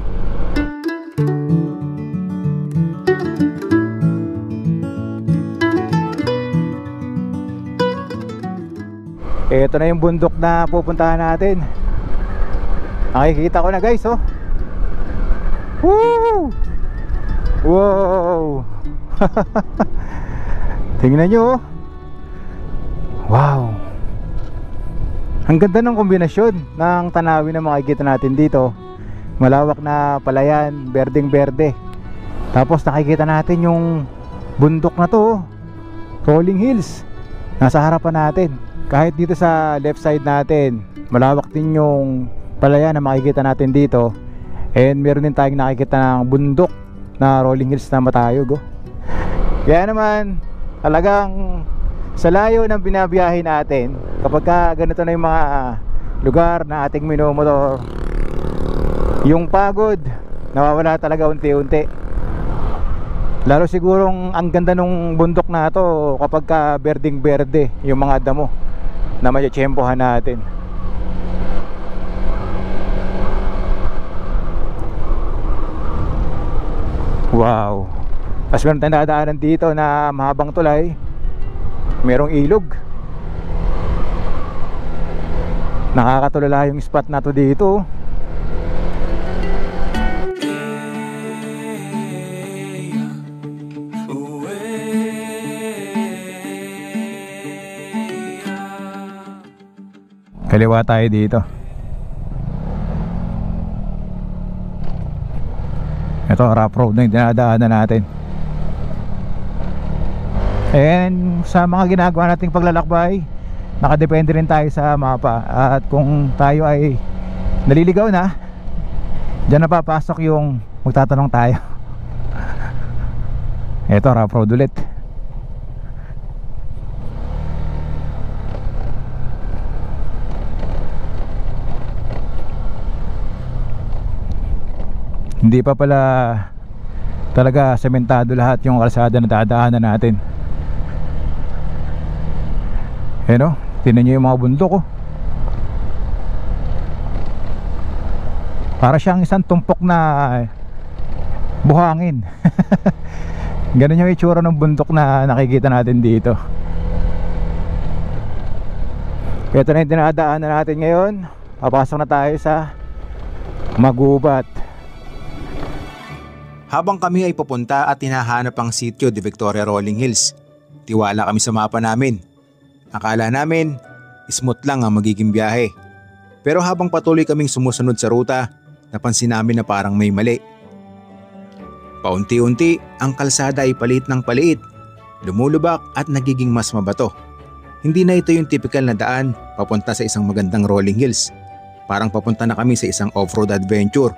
Ito na yung bundok na pupuntahan natin. Nakikita ko na guys, oh. Woo! Wow! Tingnan nyo, oh. Wow! Ang ganda ng kombinasyon ng tanawin na makikita natin dito. Malawak na palayan, berdeng berde. Tapos nakikita natin yung bundok na to, Rolling Hills, nasa harapan natin. Kahit dito sa left side natin, malawak din yung palayan na makikita natin dito. And meron din tayong nakikita ng bundok na Rolling Hills na matayog, oh. Kaya naman talagang sa layo ng binabiyahe natin, kapag ka ganito na yung mga lugar na ating minomotor, yung pagod nawawala talaga unti-unti. Lalo sigurong ang ganda nung bundok na to kapag ka berdeng berde yung mga damo na matsyempohan natin. Wow. Tapos meron tayong dadaanan dito na mahabang tulay, merong ilog. Nakakatulala yung spot na to dito. Kaliwa tayo dito. Ito rough road na yung dinadaanan natin. And sa mga ginagawa nating paglalakbay, nakadepende rin tayo sa mapa. At kung tayo ay naliligaw na, dyan na papasok yung magtatanong tayo. Ito rough road ulit. Hindi pa pala talaga sementado lahat yung kalsada na dadaanan natin. No? Tingnan nyo yung mga bundok, oh. Para siyang isang tumpok na buhangin. Ganun yung itsura ng bundok na nakikita natin dito. Ito na yung dinadaanan natin ngayon. Papasok na tayo sa Magubat. Habang kami ay papunta at hinahanap ang sitio de Victoria Rolling Hills, tiwala kami sa mapa namin. Akala namin smooth lang ang magiging biyahe. Pero habang patuloy kaming sumusunod sa ruta, napansin namin na parang may mali. Paunti-unti, ang kalsada ay paliit ng paliit, lumulubak at nagiging mas mabato. Hindi na ito yung typical na daan papunta sa isang magandang rolling hills. Parang papunta na kami sa isang off-road adventure.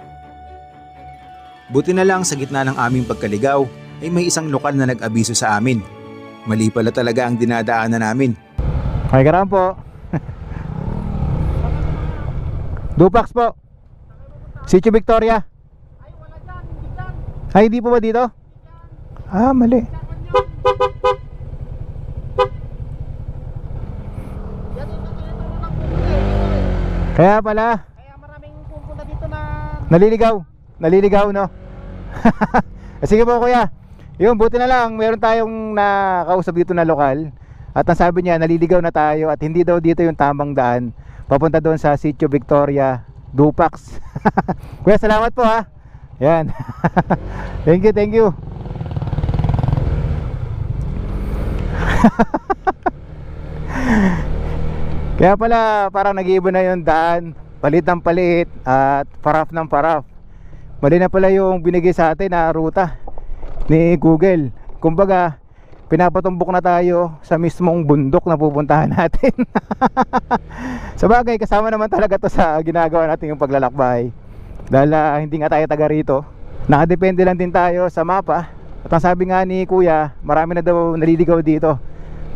Buti na lang sa gitna ng aming pagkaligaw ay may isang lokal na nag-abiso sa amin. Mali pala talaga ang dinadaanan namin. Ay karam po. Dupax po. Sitio Victoria. Ay, hindi po ba dito? Ah, mali. Kaya pala. Kaya maraming pupunta dito na Naliligaw no? Sige po kuya. Yun, buti na lang meron tayong nakausap dito na lokal. At ang sabi niya, naliligaw na tayo at hindi daw dito yung tamang daan papunta doon sa Sitio Victoria, Dupax. Kuya, salamat po ha. Yan. Thank you. Kaya pala parang nag-iiba na yung daan, palit ng palit at paraf ng paraf. Mali na pala yung binigay sa atin na ruta ni Google. Kumbaga, pinapatumbok na tayo sa mismong bundok na pupuntahan natin. Sa bagay, kasama naman talaga to sa ginagawa natin yung paglalakbay. Dahil hindi nga tayo taga rito, nakadepende lang din tayo sa mapa. At ang sabi nga ni kuya, marami na daw naliligaw dito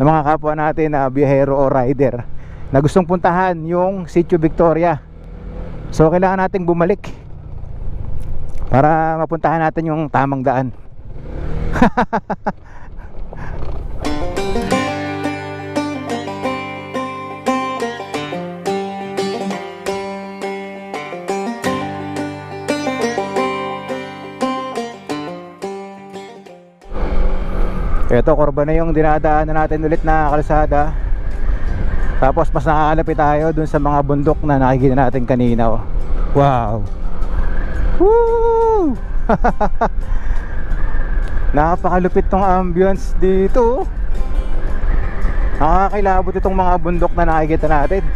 ng mga kapwa natin na biyahero o rider na gustong puntahan yung Sitio Victoria. So kailangan nating bumalik para mapuntahan natin yung tamang daan. Ito, kurba na yung dinadaanan natin ulit na kalsada. Tapos mas nakakalapit tayo dun sa mga bundok na nakikita natin kanina. Wow. Woo! Napakalupit tong ambience dito. Nakakilabot itong mga bundok na nakikita natin.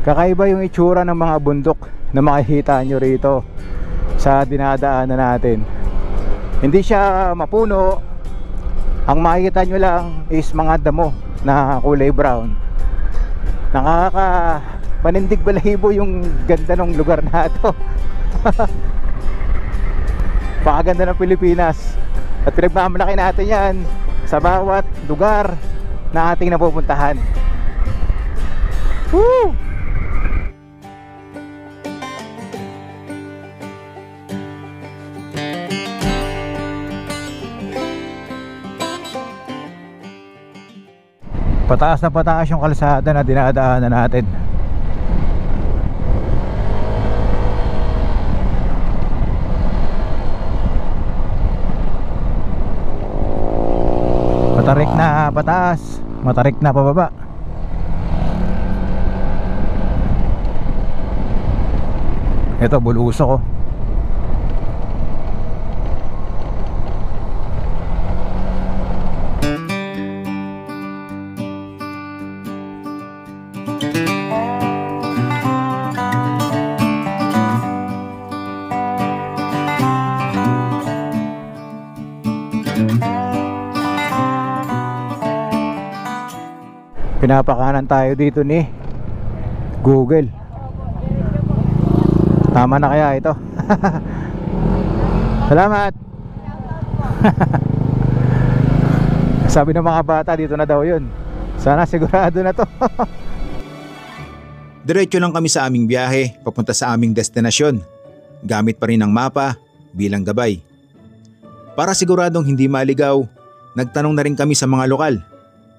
Kakaiba yung itsura ng mga bundok na makikita nyo rito sa dinadaanan natin. Hindi siya mapuno. Ang makikita nyo lang is mga damo na kulay brown. Nakaka-panindig balahibo yung ganda ng lugar na ito. Pakaganda ng Pilipinas. At pinagmamalaki natin yan sa bawat lugar na ating napupuntahan. Woo! Pataas na pataas yung kalsada na dinadaanan natin. Matarik na pataas, matarik na pababa. Ito, bulusok ko. Pinapakanan tayo dito ni Google. Tama na kaya ito? Salamat. Sabi ng mga bata, dito na daw yun. Sana sigurado na to. Diretso lang kami sa aming biyahe papunta sa aming destinasyon. Gamit pa rin ang mapa bilang gabay. Para siguradong hindi maligaw, nagtanong na rin kami sa mga lokal.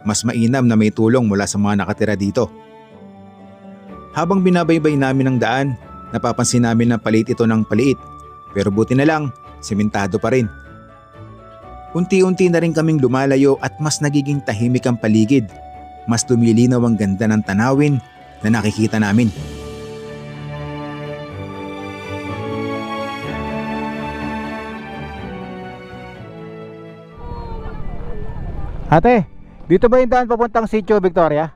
Mas mainam na may tulong mula sa mga nakatira dito. Habang binabaybay namin ang daan, napapansin namin na paliit ito ng paliit. Pero buti na lang, sementado pa rin. Unti-unti na rin kaming lumalayo at mas nagiging tahimik ang paligid. Mas lumilinaw ang ganda ng tanawin na nakikita namin. Ate, dito ba yung daan papuntang Sitio Victoria?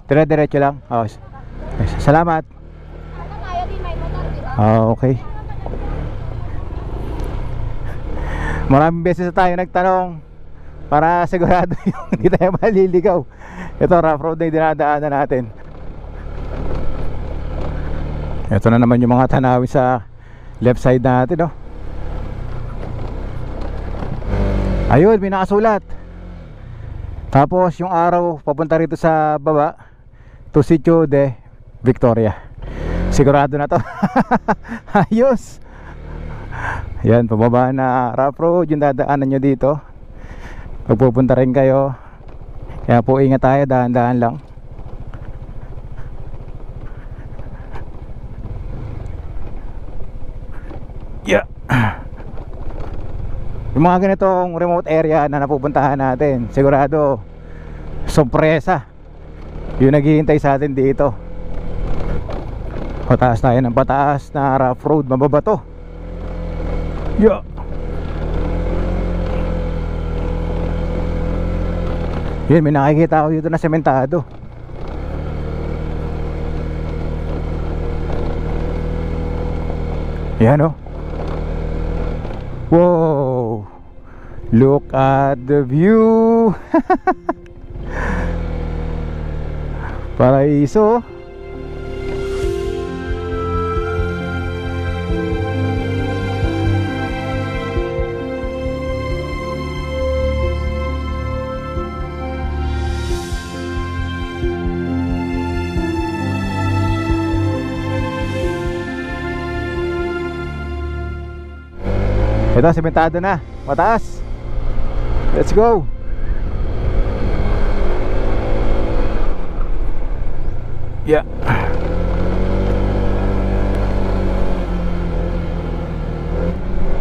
Dire-diretso lang? Oh, salamat. Okay. Maraming beses na tayo nagtanong para sigurado yung hindi tayo maliligaw. Ito, rough road na yung dinadaanan natin. Ito na naman yung mga tanawin sa left side natin, oh. Ayun, may nakasulat. Tapos yung araw papunta rito sa baba to Sitio de Victoria. Sigurado na to. Ayos. Yan, pababa na rough road yung dadaanan nyo dito. Pagpupunta rin kayo, kaya po ingat tayo, dahan-dahan lang. Yeah. Yung mga ganitong remote area na napupuntahan natin, sigurado sorpresa yung naghihintay sa atin dito. Pataas tayo ng pataas na rough road, mababato. Yeah. Yun, may nakikita ako dito na sementado. Yan, oh. Wow, look at the view. Paraiso. Ito, sementado na, mataas. Let's go. Yeah.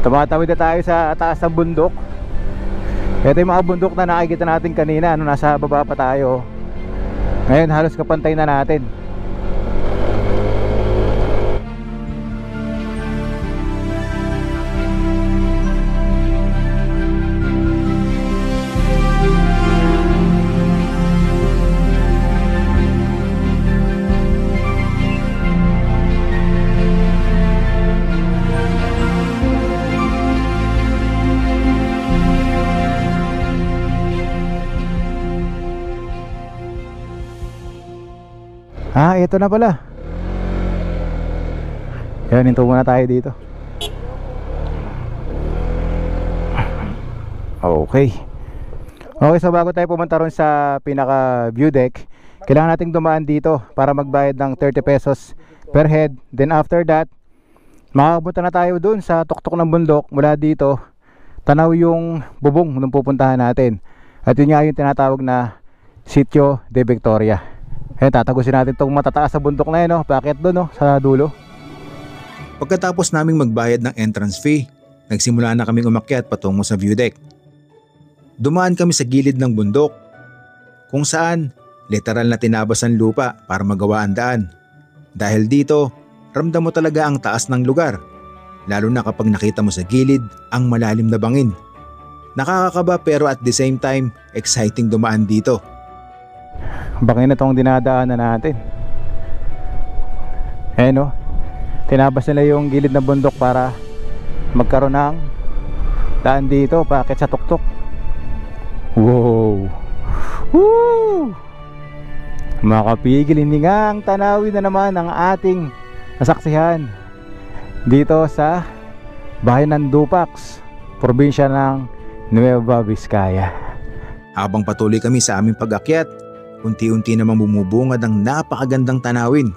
Tumatawid na tayo sa taas ng bundok. Ito yung mga bundok na nakikita natin kanina, nasa baba pa tayo. Ngayon halos kapantay na natin. Ah, ito na pala. Yan, hinto muna tayo dito. Okay. Okay, so bago tayo pumunta ron sa pinaka view deck, kailangan nating dumaan dito para magbayad ng 30 pesos per head. Then after that, makakapunta na tayo dun sa tuktok ng bundok. Mula dito, tanaw yung bubong nung pupuntahan natin. At yun nga yung tinatawag na Sitio de Victoria. Eh, tatagusin natin itong matataas sa bundok na yun, no? Bakit doon, no? Sa dulo. Pagkatapos naming magbayad ng entrance fee, nagsimula na kaming umakyat patungo sa view deck. Dumaan kami sa gilid ng bundok, kung saan literal na tinabas ang lupa para magawa ang daan. Dahil dito, ramdam mo talaga ang taas ng lugar, lalo na kapag nakita mo sa gilid ang malalim na bangin. Nakakakaba pero at the same time, exciting dumaan dito. Bangin na itong dinadaanan natin. Eh, no? Tinabas nila yung gilid ng bundok para magkaroon ng daan dito, paakit sa tuktok. Wow! Woo! Makapigil, hindi nga ang tanawin na naman ang ating nasaksihan dito sa bayan ng Dupax, probinsya ng Nueva Vizcaya. Habang patuloy kami sa aming pag-akyat, unti-unti namang bumubungad ang napakagandang tanawin.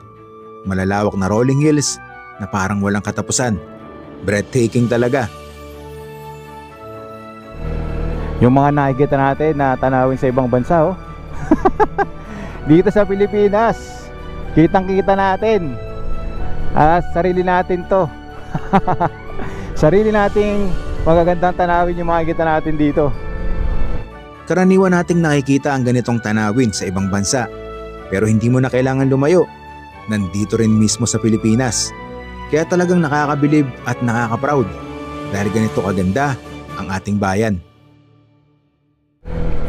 Malalawak na rolling hills na parang walang katapusan. Breathtaking talaga. Yung mga nakikita natin na tanawin sa ibang bansa, oh. Dito sa Pilipinas, kitang-kita natin. Sarili natin to. Sarili nating magagandang tanawin yung makikita natin dito. Karaniwan nating nakikita ang ganitong tanawin sa ibang bansa. Pero hindi mo na kailangan lumayo. Nandito rin mismo sa Pilipinas. Kaya talagang nakakabilib at nakaka-proud dahil ganito kaganda ang ating bayan.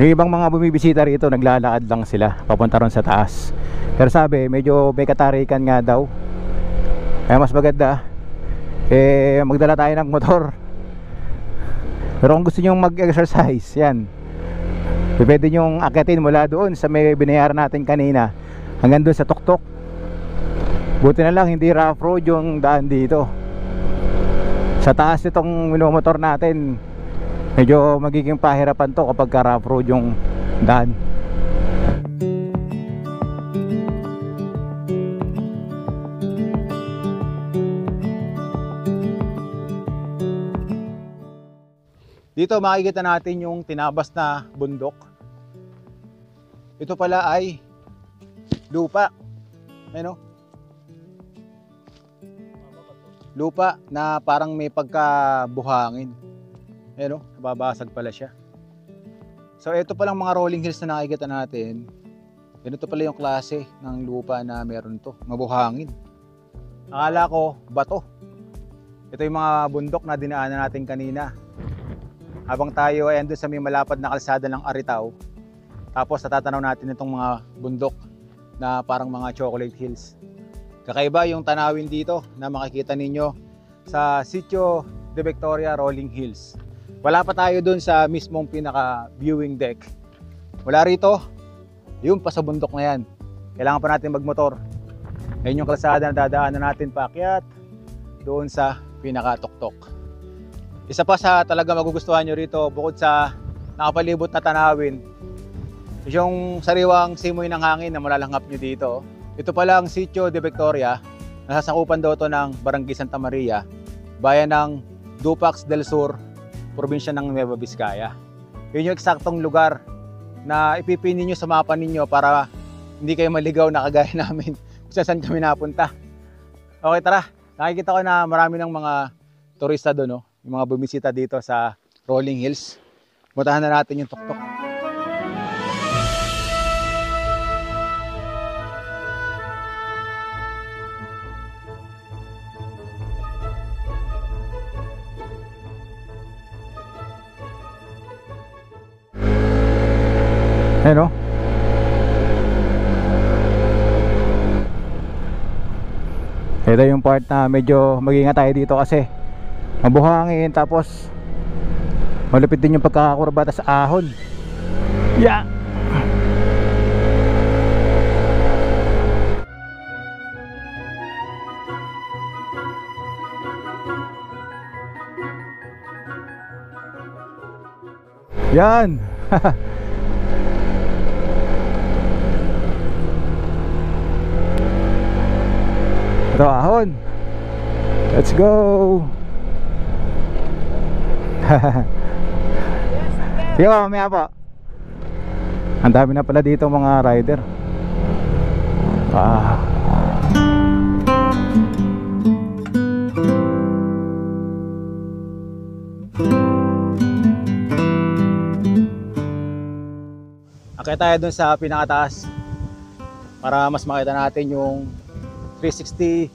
Yung ibang mga bumibisita rito, naglalakad lang sila papunta ron sa taas. Pero sabi, medyo may katarikan nga daw. Kaya mas maganda magdala tayo ng motor. Pero kung gusto nyo mag-exercise, yan, pwede nyong akitin mula doon sa may binayaran natin kanina hanggang doon sa tuktok. Buti na lang hindi rough road yung daan dito. Sa taas nitong minomotor natin, medyo magiging pahirapan to kapag rough road yung daan. Dito makikita natin yung tinabas na bundok. Ito pala ay lupa. Ano? Lupa na parang may pagkabuhangin. Ano? Nababasag pala siya. So ito palang mga rolling hills na nakikita natin. Ganito pala yung klase ng lupa na meron to. Mabuhangin. Akala ko bato. Ito yung mga bundok na dinaanan natin kanina. Habang tayo ay andun sa may malapad na kalsada ng Aritaw, tapos natatanaw natin itong mga bundok na parang mga chocolate hills. Kakaiba yung tanawin dito na makikita ninyo sa Sitio de Victoria Rolling Hills. Wala pa tayo dun sa mismong pinaka viewing deck. Wala rito, yun pa sa bundok na yan. Kailangan pa natin magmotor. Ayun yung kalsada na dadaanan natin paakyat doon sa pinaka tuktok. Isa pa sa talaga magugustuhan nyo rito, bukod sa nakapalibot na tanawin, yung sariwang simoy ng hangin na malalanghap nyo dito. Ito pala ang Sitio de Victoria. Nasasakupan daw ito ng Barangay Santa Maria, bayan ng Dupax del Sur, probinsya ng Nueva Vizcaya. Yun yung eksaktong lugar na ipipin niyo sa mapa ninyo para hindi kayo maligaw na kagaya namin kung saan kami napunta. Okay, tara. Nakikita ko na marami ng mga turista doon, no? Yung mga bumisita dito sa Rolling Hills. Puntahan na natin yung tuktok. Ayan, no? Ito yung part na medyo mag-ingat tayo dito kasi mabuhangin, tapos malupit din yung pagkakakurbata sa ahon. Yeah. Yan. Ito ahon. Let's go. Sige po, mamaya po. Ang dami na pala dito mga rider. Akit tayo dun sa pinakataas para mas makita natin yung 360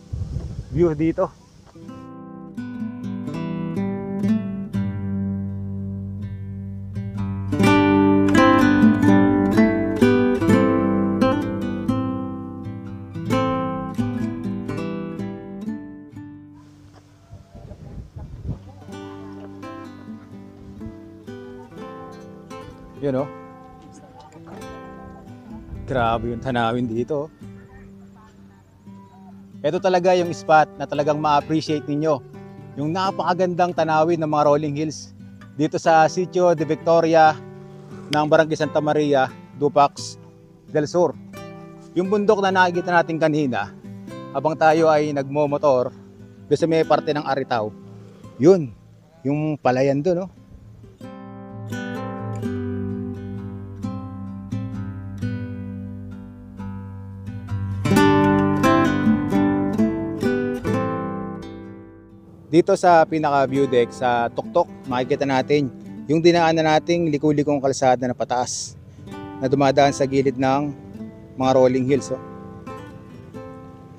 view dito. Yun, oh. Grabe yung tanawin dito. Ito talaga yung spot na talagang ma-appreciate ninyo. Yung napakagandang tanawin ng mga rolling hills dito sa Sitio de Victoria ng Barangay Santa Maria, Dupax del Sur. Yung bundok na nakikita natin kanina habang tayo ay nagmo-motor doon sa may parte ng Aritaw. Yun, yung palayan doon, no? Dito sa pinaka-view deck sa tuktok, makikita natin yung dinaanan nating liku-likong kalsada na pataas na dumadaan sa gilid ng mga rolling hills. Oh.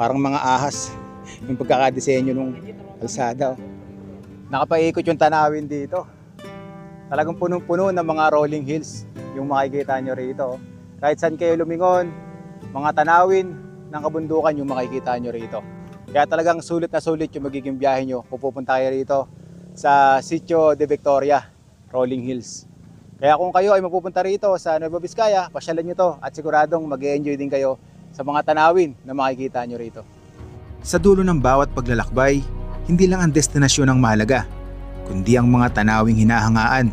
Parang mga ahas yung pagkakadesenyo ng kalsada. Oh. Nakapaikot yung tanawin dito. Talagang punong-puno ng mga rolling hills yung makikita nyo rito. Oh. Kahit saan kayo lumingon, mga tanawin ng kabundukan yung makikita nyo rito. Kaya talagang sulit na sulit yung magiging biyahe nyo kung pupunta kayo rito sa Sitio de Victoria, Rolling Hills. Kaya kung kayo ay mapupunta rito sa Nueva Vizcaya, pasyalan nyo to at siguradong mag-e-enjoy din kayo sa mga tanawin na makikita nyo rito. Sa dulo ng bawat paglalakbay, hindi lang ang destinasyon ang mahalaga, kundi ang mga tanawing hinahangaan.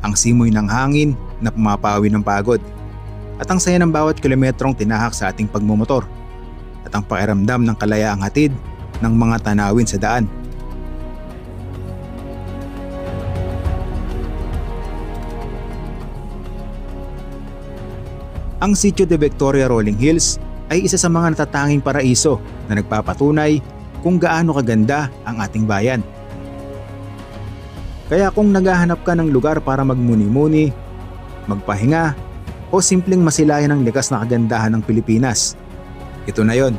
Ang simoy ng hangin na pumapawi ng pagod. At ang saya ng bawat kilometrong tinahak sa ating pagmumotor at ang pakiramdam ng kalayaang hatid ng mga tanawin sa daan. Ang Sitio de Victoria Rolling Hills ay isa sa mga natatanging paraiso na nagpapatunay kung gaano kaganda ang ating bayan. Kaya kung naghahanap ka ng lugar para magmuni-muni, magpahinga, o simpleng masilayan ang likas na kagandahan ng Pilipinas, ito na yon.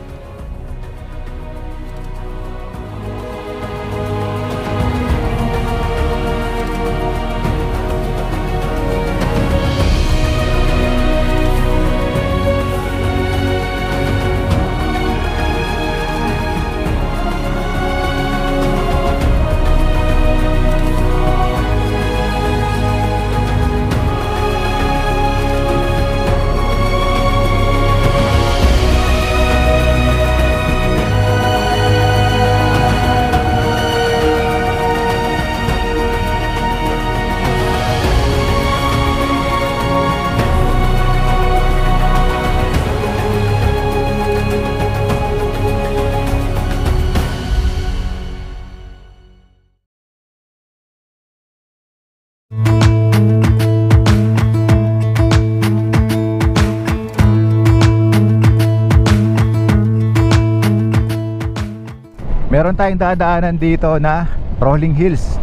Meron tayong dadaanan dito na rolling hills.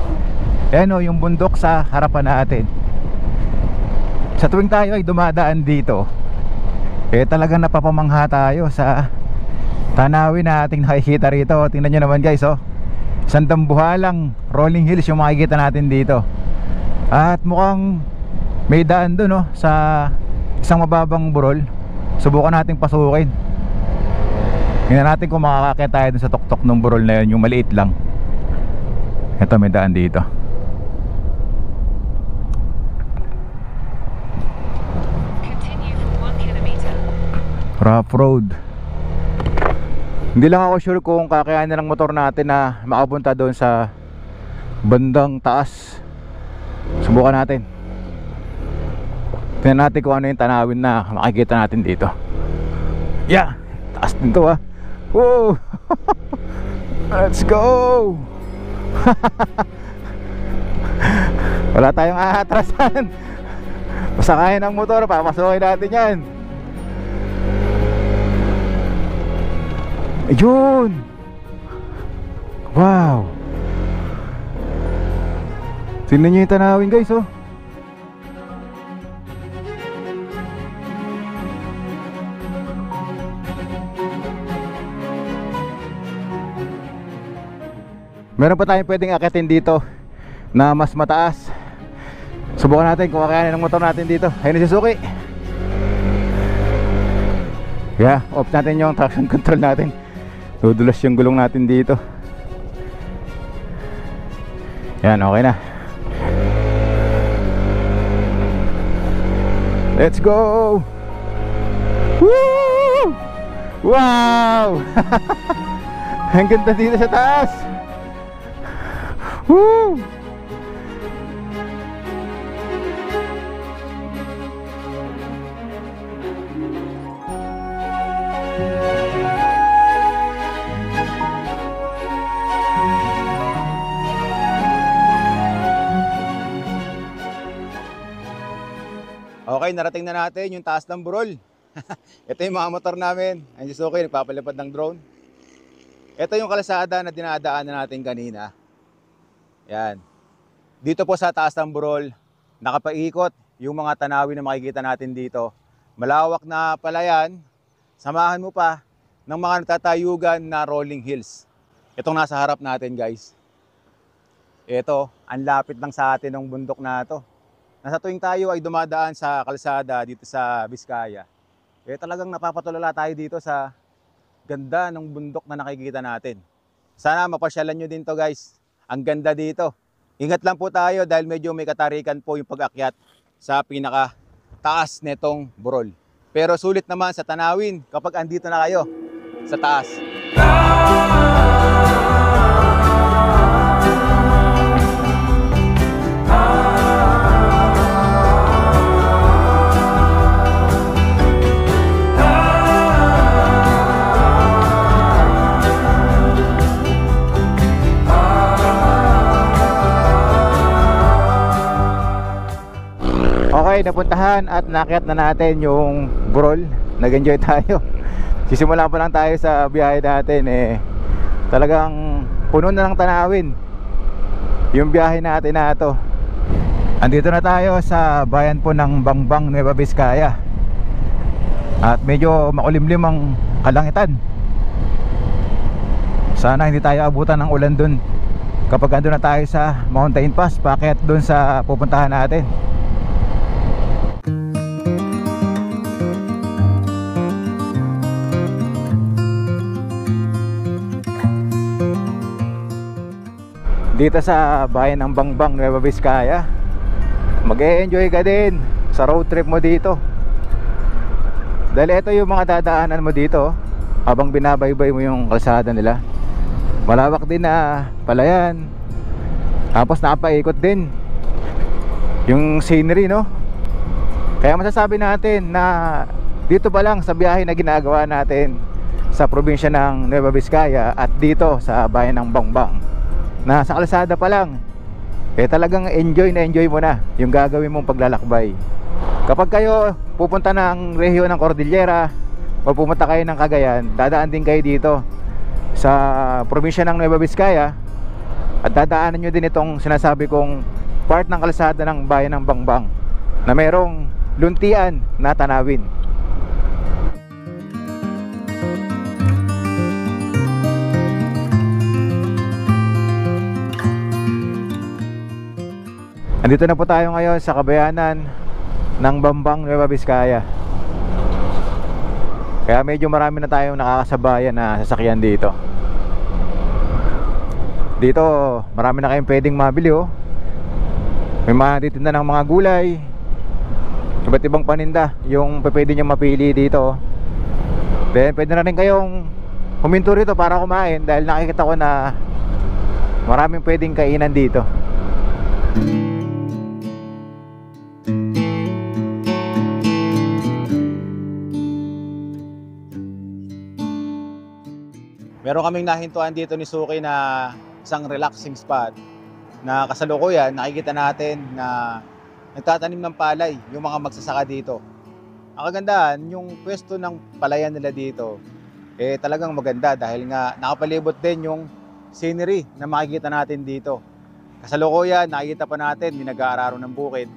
Ayan o, yung bundok sa harapan natin. Sa tuwing tayo ay dumadaan dito, talagang napapamangha tayo sa tanawin na ating nakikita rito. Tingnan nyo naman guys, isang dambuhalang rolling hills yung makikita natin dito. At mukhang may daan dun sa isang mababang burol. Subukan nating pasukin. Tingnan natin kung makakakita tayo dun sa tuktok ng burol na yun, yung maliit lang. Ito, may daan dito. Rough road. Hindi lang ako sure kung kakayanin ng motor natin na makapunta doon sa bandang taas. Subukan natin. Tingnan natin kung ano yung tanawin na makikita natin dito. Yeah, taas din to. Whoa. Let's go. Wala tayong aatrasan. Pasakayin ng motor, papasukin natin yan. Ayun. Wow. Tingnan nyo yung tanawin guys. Meron pa tayong pwedeng akitin dito na mas mataas. Subukan natin kung kakayanin ng motor natin dito. Ayun na si Suki. Yeah, off natin yung traction control natin. Dudulas yung gulong natin dito. Yan, okay na. Let's go. Woo! Wow. Ang ganda dito sa taas. Woo! Okay, narating na natin yung taas ng burol. Ito yung mga motor namin. Ayun si Suki, nagpapalipad ng drone. Ito yung kalsada na dinadaanan natin kanina. Yan. Dito po sa taas ng burol, nakapaikot yung mga tanawin na makikita natin dito. Malawak na palayan, samahan mo pa ng mga natatayugan na rolling hills. Itong nasa harap natin, guys. Ito, ang lapit lang sa atin ng bundok na ito. Nasa tuwing tayo ay dumadaan sa kalsada dito sa Vizcaya, talagang napapatulala tayo dito sa ganda ng bundok na nakikita natin. Sana mapasyalan nyo din to, guys. Ang ganda dito. Ingat lang po tayo dahil medyo may katarikan po yung pag-akyat sa pinaka taas netong burol. Pero sulit naman sa tanawin kapag andito na kayo sa taas. Okay, napuntahan at nakyat na natin yung burol. Nag-enjoy tayo. Sisimula pa lang tayo sa biyahe natin talagang puno na ng tanawin yung biyahe natin na ito. Andito na tayo sa bayan po ng Bangbang, Nueva Vizcaya. At medyo makulimlim ang kalangitan. Sana hindi tayo abutan ng ulan dun kapag andun na tayo sa Mountain Pass, paakyat dun sa pupuntahan natin. Dito sa bayan ng Bangbang, Nueva Vizcaya, mag-e-enjoy ka din sa road trip mo dito. Dahil ito yung mga dadaanan mo dito habang binabaybay mo yung kalsada nila. Malawak din na palayan, tapos napaikot din yung scenery, no? Kaya masasabi natin na dito pa lang sa biyahe na ginagawa natin sa probinsya ng Nueva Vizcaya at dito sa bayan ng Bangbang, na sa kalsada pa lang talagang enjoy na enjoy mo na yung gagawin mong paglalakbay. Kapag kayo pupunta ng rehiyon ng Cordillera o pumunta kayo ng Cagayan, dadaan din kayo dito sa probinsya ng Nueva Vizcaya at dadaanan nyo din itong sinasabi kong part ng kalsada ng bayan ng Bangbang na mayroong luntian na tanawin. Andito na po tayo ngayon sa kabayanan ng Bangbang, Nueva Vizcaya. Kaya medyo marami na tayong nakakasabayan na sasakyan dito. Dito marami na kayong pwedeng mabili, oh. May mga titinda ng mga gulay, iba't ibang paninda yung pwede nyo mapili dito. Then pwede na rin kayong huminto rito para kumain dahil nakikita ko na maraming pwedeng kainan dito. Meron kaming nahintuan dito ni Suki na isang relaxing spot na kasalukuyan nakikita natin na nagtatanim ng palay yung mga magsasaka dito. Ang kagandahan, yung pwesto ng palayan nila dito talagang maganda dahil nga nakapalibot din yung scenery na makikita natin dito. Kasalukuyan nakikita pa natin may nag-aararo ng bukid.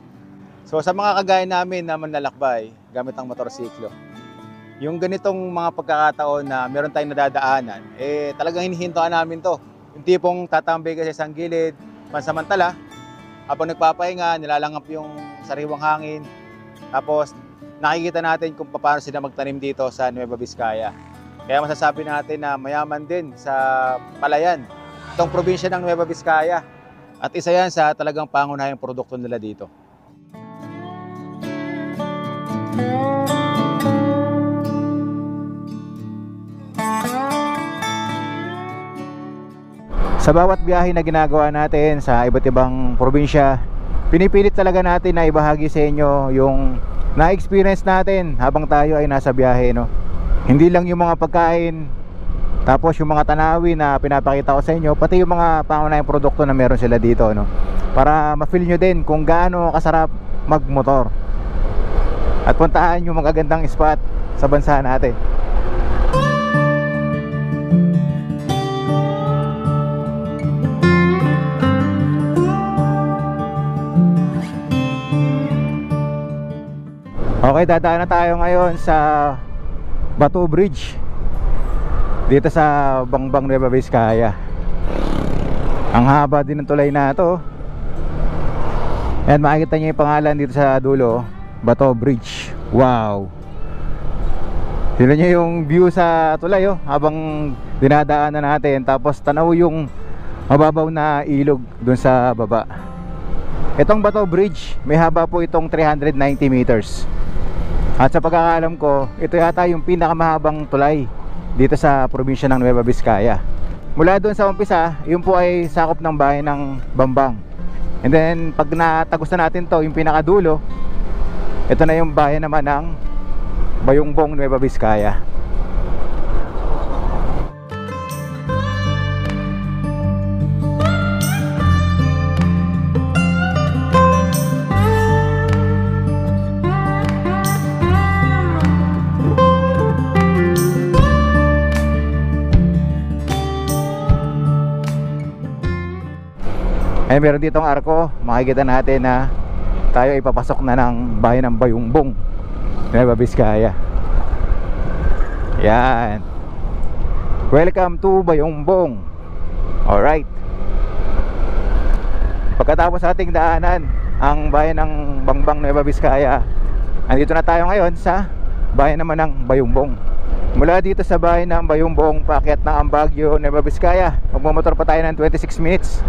So sa mga kagaya namin na manlalakbay gamit ang motorsiklo, yung ganitong mga pagkakataon na meron tayong nadadaanan, talagang hinihintuan namin to. Yung tipong tatambay ka sa isang gilid, pansamantala, habang nagpapahinga, nilalangap yung sariwang hangin. Tapos nakikita natin kung paano sila magtanim dito sa Nueva Vizcaya. Kaya masasabi natin na mayaman din sa palayan itong probinsya ng Nueva Vizcaya. At isa yan sa talagang pangunahing produkto nila dito. Sa bawat biyahe na ginagawa natin sa iba't ibang probinsya, pinipilit talaga natin na ibahagi sa inyo yung na-experience natin habang tayo ay nasa biyahe, no? Hindi lang yung mga pagkain, tapos yung mga tanawin na pinapakita ko sa inyo, pati yung mga pangunahing produkto na meron sila dito, no? Para ma-feel nyo din kung gaano kasarap magmotor at puntahan yung magagandang spot sa bansa natin. Okay, dadaan na tayo ngayon sa Bato Bridge dito sa Bangbang, Nueva Vizcaya. Ang haba din ng tulay na ito. Ayan, makikita nyo yung pangalan dito sa dulo, Bato Bridge. Wow! Tignan nyo yung view sa tulay habang dinadaanan natin. Tapos tanaw yung mababaw na ilog dun sa baba. Itong Bato Bridge, may haba po itong 390 meters. At sa pagkakaalam ko, ito yata yung pinakamahabang tulay dito sa probinsya ng Nueva Vizcaya. Mula doon sa umpisa, yun po ay sakop ng bayan ng Bambang. And then pag natagos na natin to, yung pinakadulo, ito na yung bayan naman ng Bayungbong, Nueva Vizcaya. Ay, meron ditong arko. Makikita natin na tayo ipapasok na ng bayan ng Bayungbong, Nueva Vizcaya. Yan. Welcome to Bayungbong. Alright. Pagkatapos ating daanan ang bayan ng Bangbang, Nueva Vizcaya, andito na tayo ngayon sa bayan naman ng Bayungbong. Mula dito sa bayan ng Bayungbong, paakyat na ang Baguio, Nueva Vizcaya. Magmamotor pa tayo ng 26 minutes.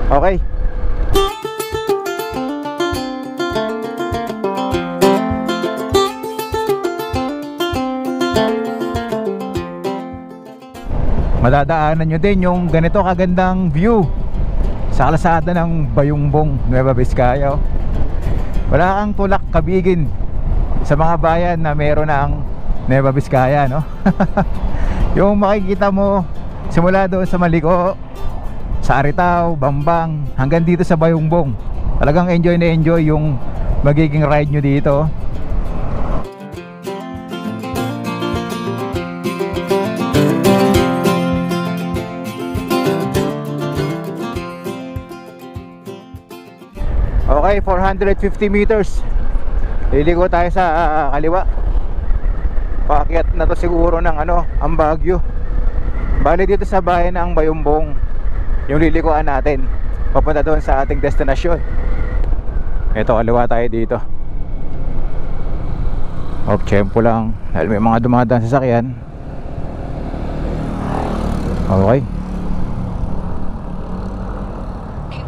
Okay. Madadaanan nyo din yung ganito kagandang view sa kalsada ng Bayungbong, Nueva Vizcaya. Wala kang tulak kabigin sa mga bayan na meron ng Nueva Vizcaya, no? Yung makikita mo simula doon sa Maliko, sa Aritao, Bambang, hanggang dito sa Bayungbong. Talagang enjoy na enjoy yung magiging ride nyo dito. Okay, 450 meters. Liliko tayo sa kaliwa. Paakyat na to siguro ng ang Baguio. Bali dito sa bayan ng Bayungbong yung lilikuan natin papunta doon sa ating destinasyon. Ito, kaliwa tayo dito. Tiyempo lang dahil may mga dumadaan sasakyan. Okay.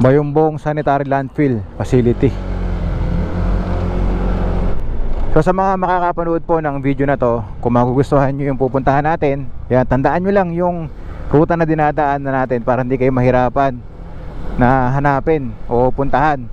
Bayungbong Sanitary Landfill Facility. So sa mga makakapanood po ng video na to, kung magugustuhan nyo yung pupuntahan natin, yan, tandaan nyo lang yung ruta na dinadaan na natin para hindi kayo mahirapan na hanapin o puntahan.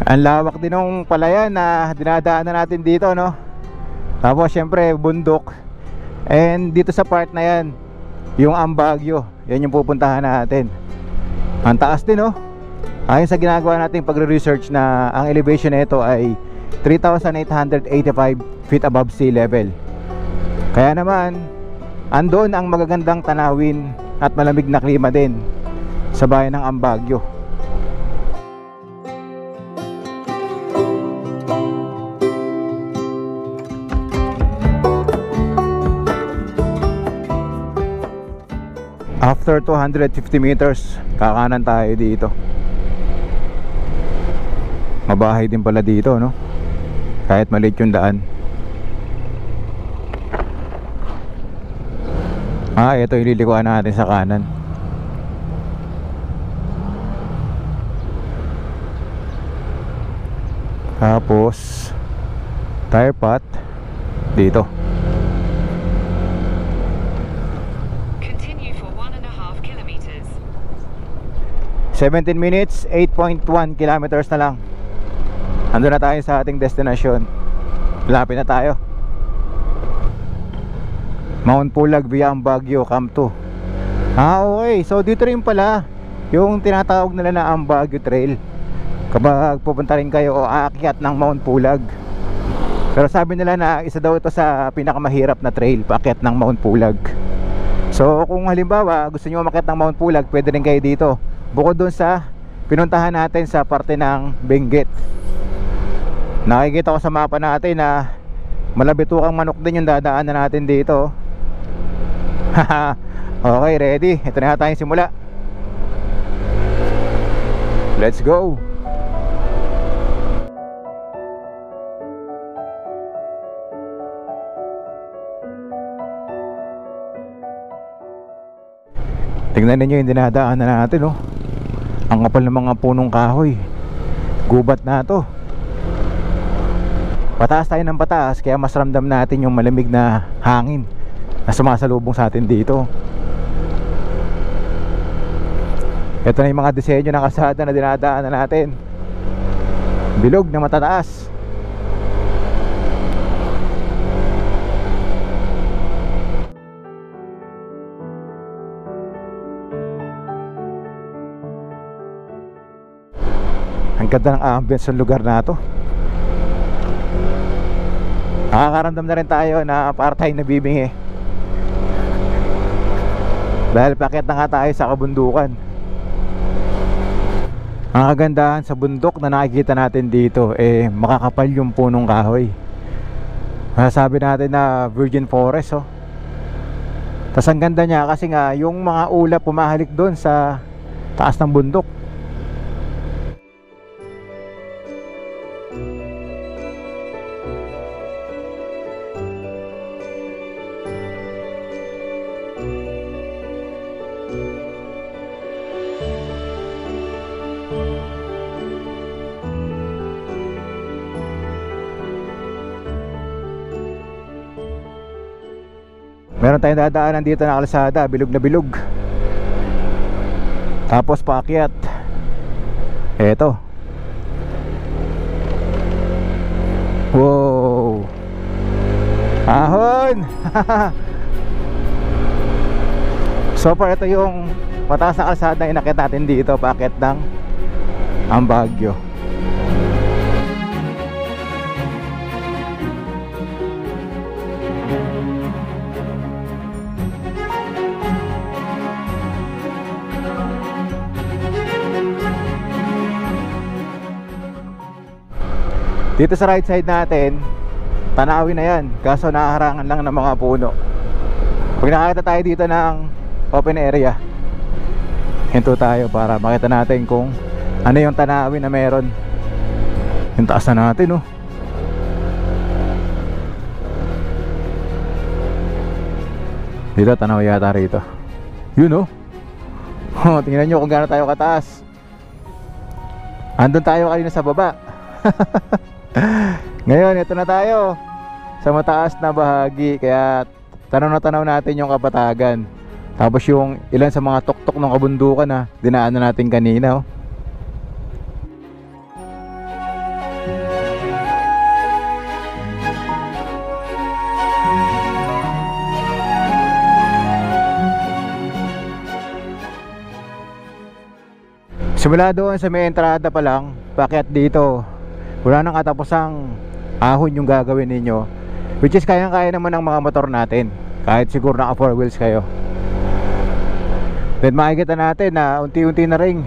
Ang lawak din ng palayan na dinadaan na natin dito, no? Tapos syempre bundok. And dito sa part na yan, yung Baguio, yan yung pupuntahan natin. Ang taas din, ayon sa ginagawa nating pagre-research na ang elevation nito ay 3,885 feet above sea level. Kaya naman andon ang magagandang tanawin at malamig na klima din sa bayan ng Baguio. After 250 meters, kakanan tayo dito. Mabahay din pala dito, no? Kahit maliit yung daan. Ito yung lilikuan natin sa kanan. Tapos tire pot dito. 17 minutes, 8.1 kilometers na lang. Ando na tayo sa ating destination. Lapit na tayo. Mount Pulag via Baguio, Camp 2. Okay, so dito rin pala yung tinatawag nila na Baguio Trail kapag pupunta rin kayo o aakyat ng Mount Pulag. Pero sabi nila na isa daw ito sa pinakamahirap na trail paakyat ng Mount Pulag. So kung halimbawa gusto nyo umakyat ng Mount Pulag, pwede rin kayo dito. Bukod dun sa pinuntahan natin sa parte ng Benguet. Nakikita ko sa mapa natin na malabitukang manok din yung dadaanan natin dito. Okay, ready? Ito na tayong simula. Let's go! Tingnan ninyo yung dinadaanan natin, oh. Ang kapal ng mga punong kahoy. Gubat na to. Pataas tayo ng pataas, kaya mas ramdam natin yung malamig na hangin na sumasalubong sa atin dito. Ito na yung mga disenyo ng kalsada na dinadaanan natin. Bilog na matataas. Ang ganda ng ambience ng lugar na to. Nakakaramdam na rin tayo na para tayo nabibingi. Dahil paakyat na nga tayo sa kabundukan. Ang kagandahan sa bundok na nakikita natin dito, makakapal yung punong kahoy. Masasabi natin na virgin forest, oh. Tas ang ganda niya kasi nga yung mga ulap pumahalik doon sa taas ng bundok. Meron tayong dadaanan dito na kalsada, bilog na bilog. Tapos paakyat. Eto. Wow. Ahon. So far ito yung mataas na kalsada na inakyat natin dito, paakyat ng Baguio. Dito sa right side natin, tanawin na yan, kaso nakaharangan lang ng mga puno. Pag nakakita tayo dito ng open area, hinto tayo para makita natin kung ano yung tanawin na meron. Yung taas na natin, oh. Dito, tanaw yata rito. Yun, oh. Oh, tingnan nyo kung gaano tayo kataas. Andun tayo kanina sa baba. Ngayon, ito na tayo sa mataas na bahagi. Kaya tanaw na tanaw natin yung kapatagan. Tapos yung ilan sa mga tuktok ng kabundukan na dinaanan natin kanina, oh. Simula doon sa may entrada pa lang, paakyat dito, wala nang katapusang ahon yung gagawin ninyo, which is kayang-kaya naman ng mga motor natin, kahit siguro naka 4 wheels kayo. Then makikita natin na unti-unti na ring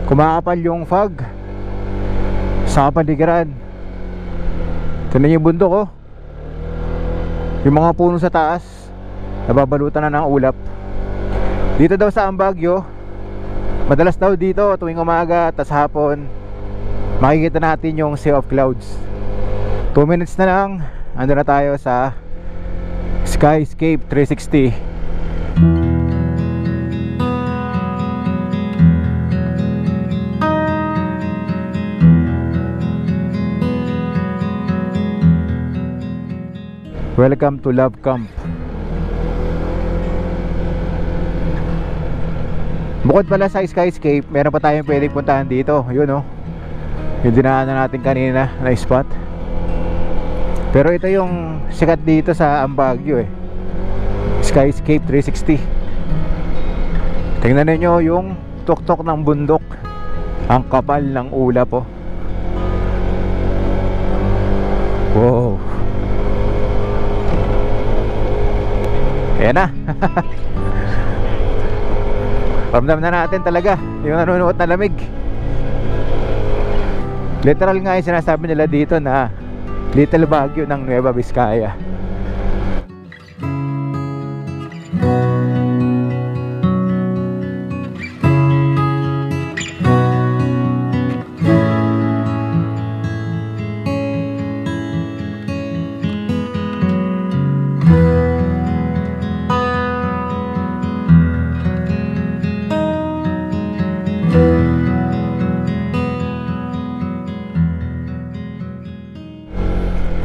kumakapal yung fog sa kapaligiran. Ito na yung bundok, oh. Yung mga puno sa taas nababalutan na ng ulap. Dito daw sa Baguio, madalas daw dito tuwing umaga tas hapon makikita natin yung sea of clouds. 2 minutes na lang, ando na tayo sa Skyscape 360. Welcome to Love Camp. Bukod pala sa Skyscape, meron pa tayong pwedeng puntahan dito. Yun, oh, yung dinaanan natin kanina na spot. Pero ito yung sikat dito sa Baguio, Skyscape 360. Tingnan niyo yung tuktok ng bundok. Ang kapal ng ulap, oh. Wow. Ayan na. Ramdam na natin talaga yung nanunuot na lamig. Literal nga yung sinasabi nila dito na Little Baguio ng Nueva Vizcaya.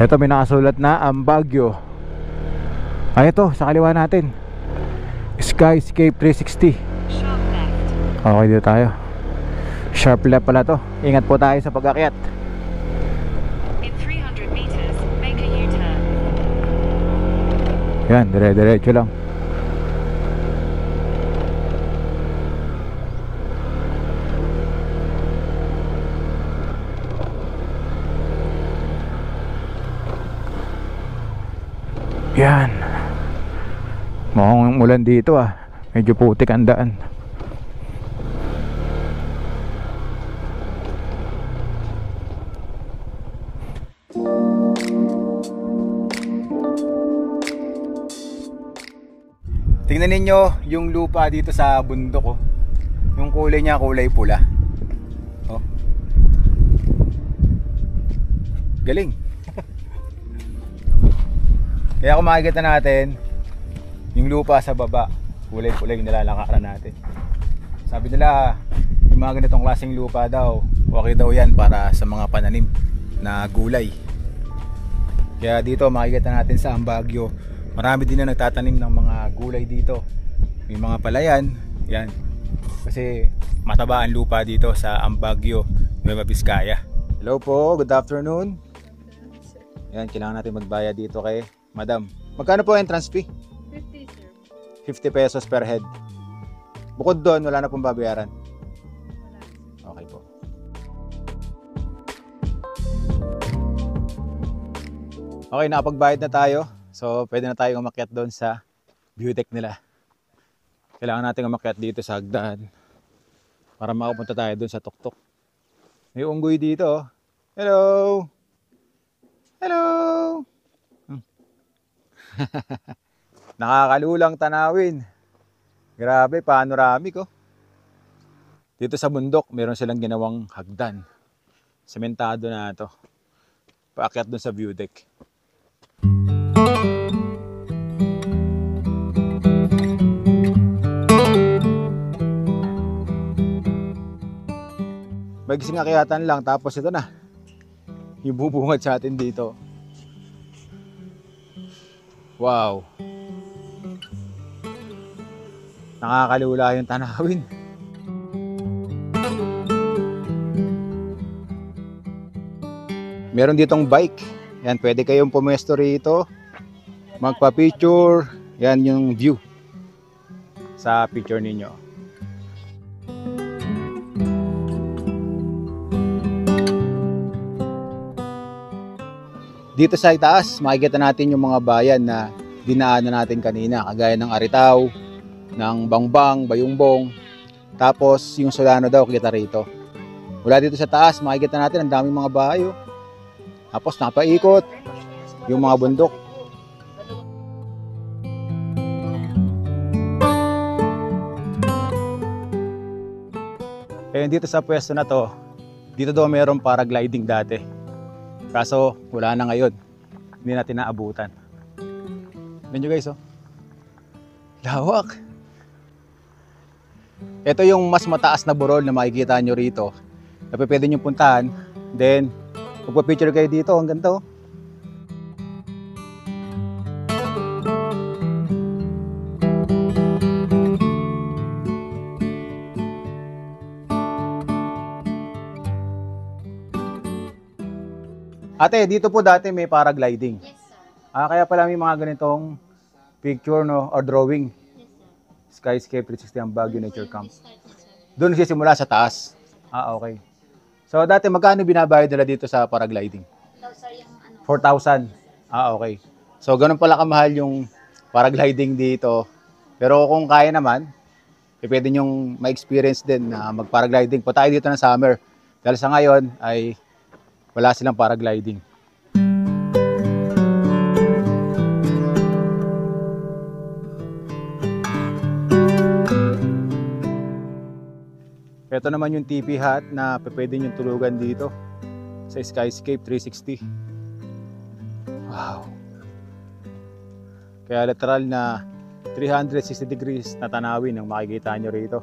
Ito may nakasulat na ang Baguio. Ay ito sa kaliwa natin, Skyscape 360. Okay, dito tayo. Sharp left pala to. Ingat po tayo sa pag-akyat. In 300 meters, make a U-turn. Yan, dire-diretso lang. Yan. Mukhang ulan dito ah. Medyo putik ang daan. Tingnan ninyo yung lupa dito sa bundok oh. Yung kulay niya kulay pula. Oh. Galing. Kaya kung makikita natin yung lupa sa baba, kulay-kulay yung nilalakaran natin. Sabi nila yung mga ganitong klaseng lupa daw, okay daw yan para sa mga pananim na gulay. Kaya dito makikita natin sa Baguio, marami din na nagtatanim ng mga gulay dito. May mga palayan, yan. Kasi mataba ang lupa dito sa Baguio, Nueva Vizcaya. Hello po, good afternoon. Yan, kailangan natin magbayad dito kay Madam. Magkano po entrance fee? 50, sir. 50 pesos per head. Bukod doon, wala na pong babayaran. Okay po. Okay, nakapagbayad na tayo. So, pwede na tayong umakyat doon sa view deck nila. Kailangan natin umakyat dito sa hagdan para makapunta tayo doon sa tuktok. May unggoy dito. Hello! Hello! Nakakalulang tanawin. Grabe, panoramic oh. Dito sa bundok, meron silang ginawang hagdan. Sementado na ito. Paakyat dun sa view deck. Magising akyatan lang, tapos ito na. Yung bubungad sa atin dito. Wow. Nakakalula yung tanawin. Meron ditong bike. Yan, pwede kayong pumesto rito. Magpa-picture. Yan yung view sa picture ninyo. Dito sa itaas, makikita natin yung mga bayan na dinaanan natin kanina, kagaya ng Aritaw, ng Bangbang, Bayumbong. Tapos yung Solano daw kita rito. Mula dito sa taas, makikita natin ang daming mga bayo. Tapos napaikot yung mga bundok. Kaya dito sa pwesto na to, dito daw mayroong paragliding dati. Kaso wala na ngayon. Hindi natin naabutan. Tignan nyo guys oh. Lawak. Ito yung mas mataas na burol na makikita nyo rito. Na pwede nyo puntahan. Then, magpa-picture kayo dito. Ang ganda oh. Ate, dito po dati may paragliding. Yes, sir. Kaya pala may mga ganitong picture no, or drawing. Yes, sir. Skyscape 360 ang Baguio Nature Camp. Start na, sir. Doon nagsisimula sa taas. Okay. So dati magkano binabayad nila dito sa paragliding? Ito, sir, yung ano. 4,000. Okay. So ganun pala kamahal yung paragliding dito. Pero kung kaya naman, pwede nyong ma-experience din na mag-paragliding. Punta tayo dito ng summer. Dahil sa ngayon ay wala silang paragliding. Ito naman yung TP hut na pwede nyong tulugan dito sa Skyscape 360. Wow! Kaya literal na 360 degrees na tanawin ang makikita nyo rito.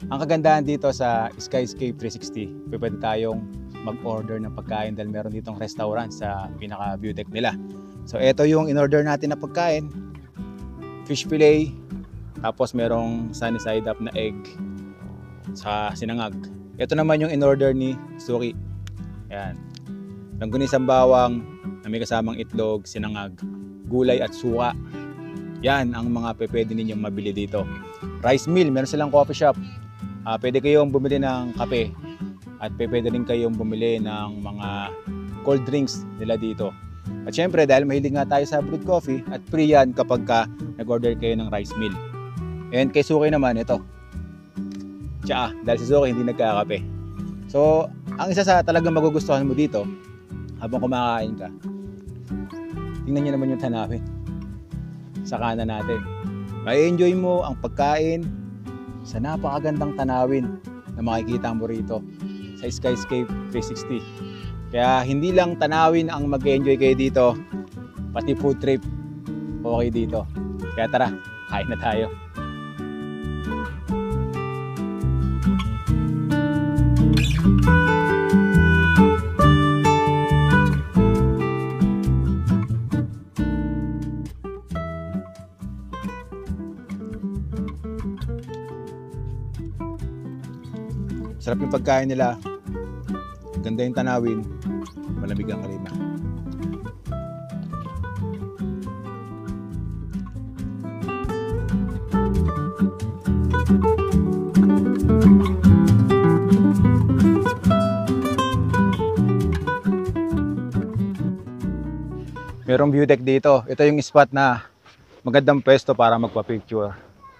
Ang kagandahan dito sa Skyscape 360, pwede tayong mag-order ng pagkain dahil meron ditong restaurant sa pinaka-view deck nila. So ito yung in-order natin na pagkain. Fish fillet, tapos merong sunny side up na egg sa sinangag. Ito naman yung in-order ni Suki. Ayan. Langgunisang bawang na may kasamang itlog, sinangag, gulay at suka. Yan ang mga pwede ninyong mabili dito. Rice meal, meron silang coffee shop. Pwede kayong bumili ng kape at pwede rin kayong bumili ng mga cold drinks nila dito. At syempre dahil mahilig nga tayo sa brewed coffee at free yan kapag nag-order kayo ng rice meal. And kay Suki naman ito. Tsaa, dahil si Suki hindi nagkakape. So, ang isa sa talagang magugustuhan mo dito habang kumakain ka, tingnan nyo naman yung tanawin sa kanan natin. May-enjoy mo ang pagkain sa napakagandang tanawin na makikita mo rito sa Skyscape 360. Kaya hindi lang tanawin ang mag-enjoy kayo dito, pati food trip okay dito. Kaya tara, kain na tayo. Sarap yung pagkain nila. Ganda yung tanawin. Malamig ang klima. Merong view deck dito. Ito yung spot na magandang pwesto para magpa-picture.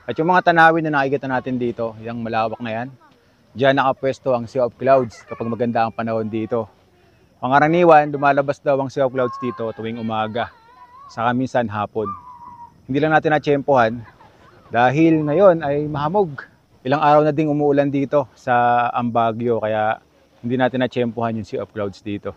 At yung mga tanawin na nakikita natin dito, yung malawak na yan, diyan nakapwesto ang Sea of Clouds kapag maganda ang panahon dito. Pangkaraniwan, lumalabas daw ang Sea of Clouds dito tuwing umaga, saka minsan hapon. Hindi lang natin natsyempohan dahil ngayon ay mahamog. Ilang araw na ding umuulan dito sa Baguio, kaya hindi natin natsyempohan yung Sea of Clouds dito.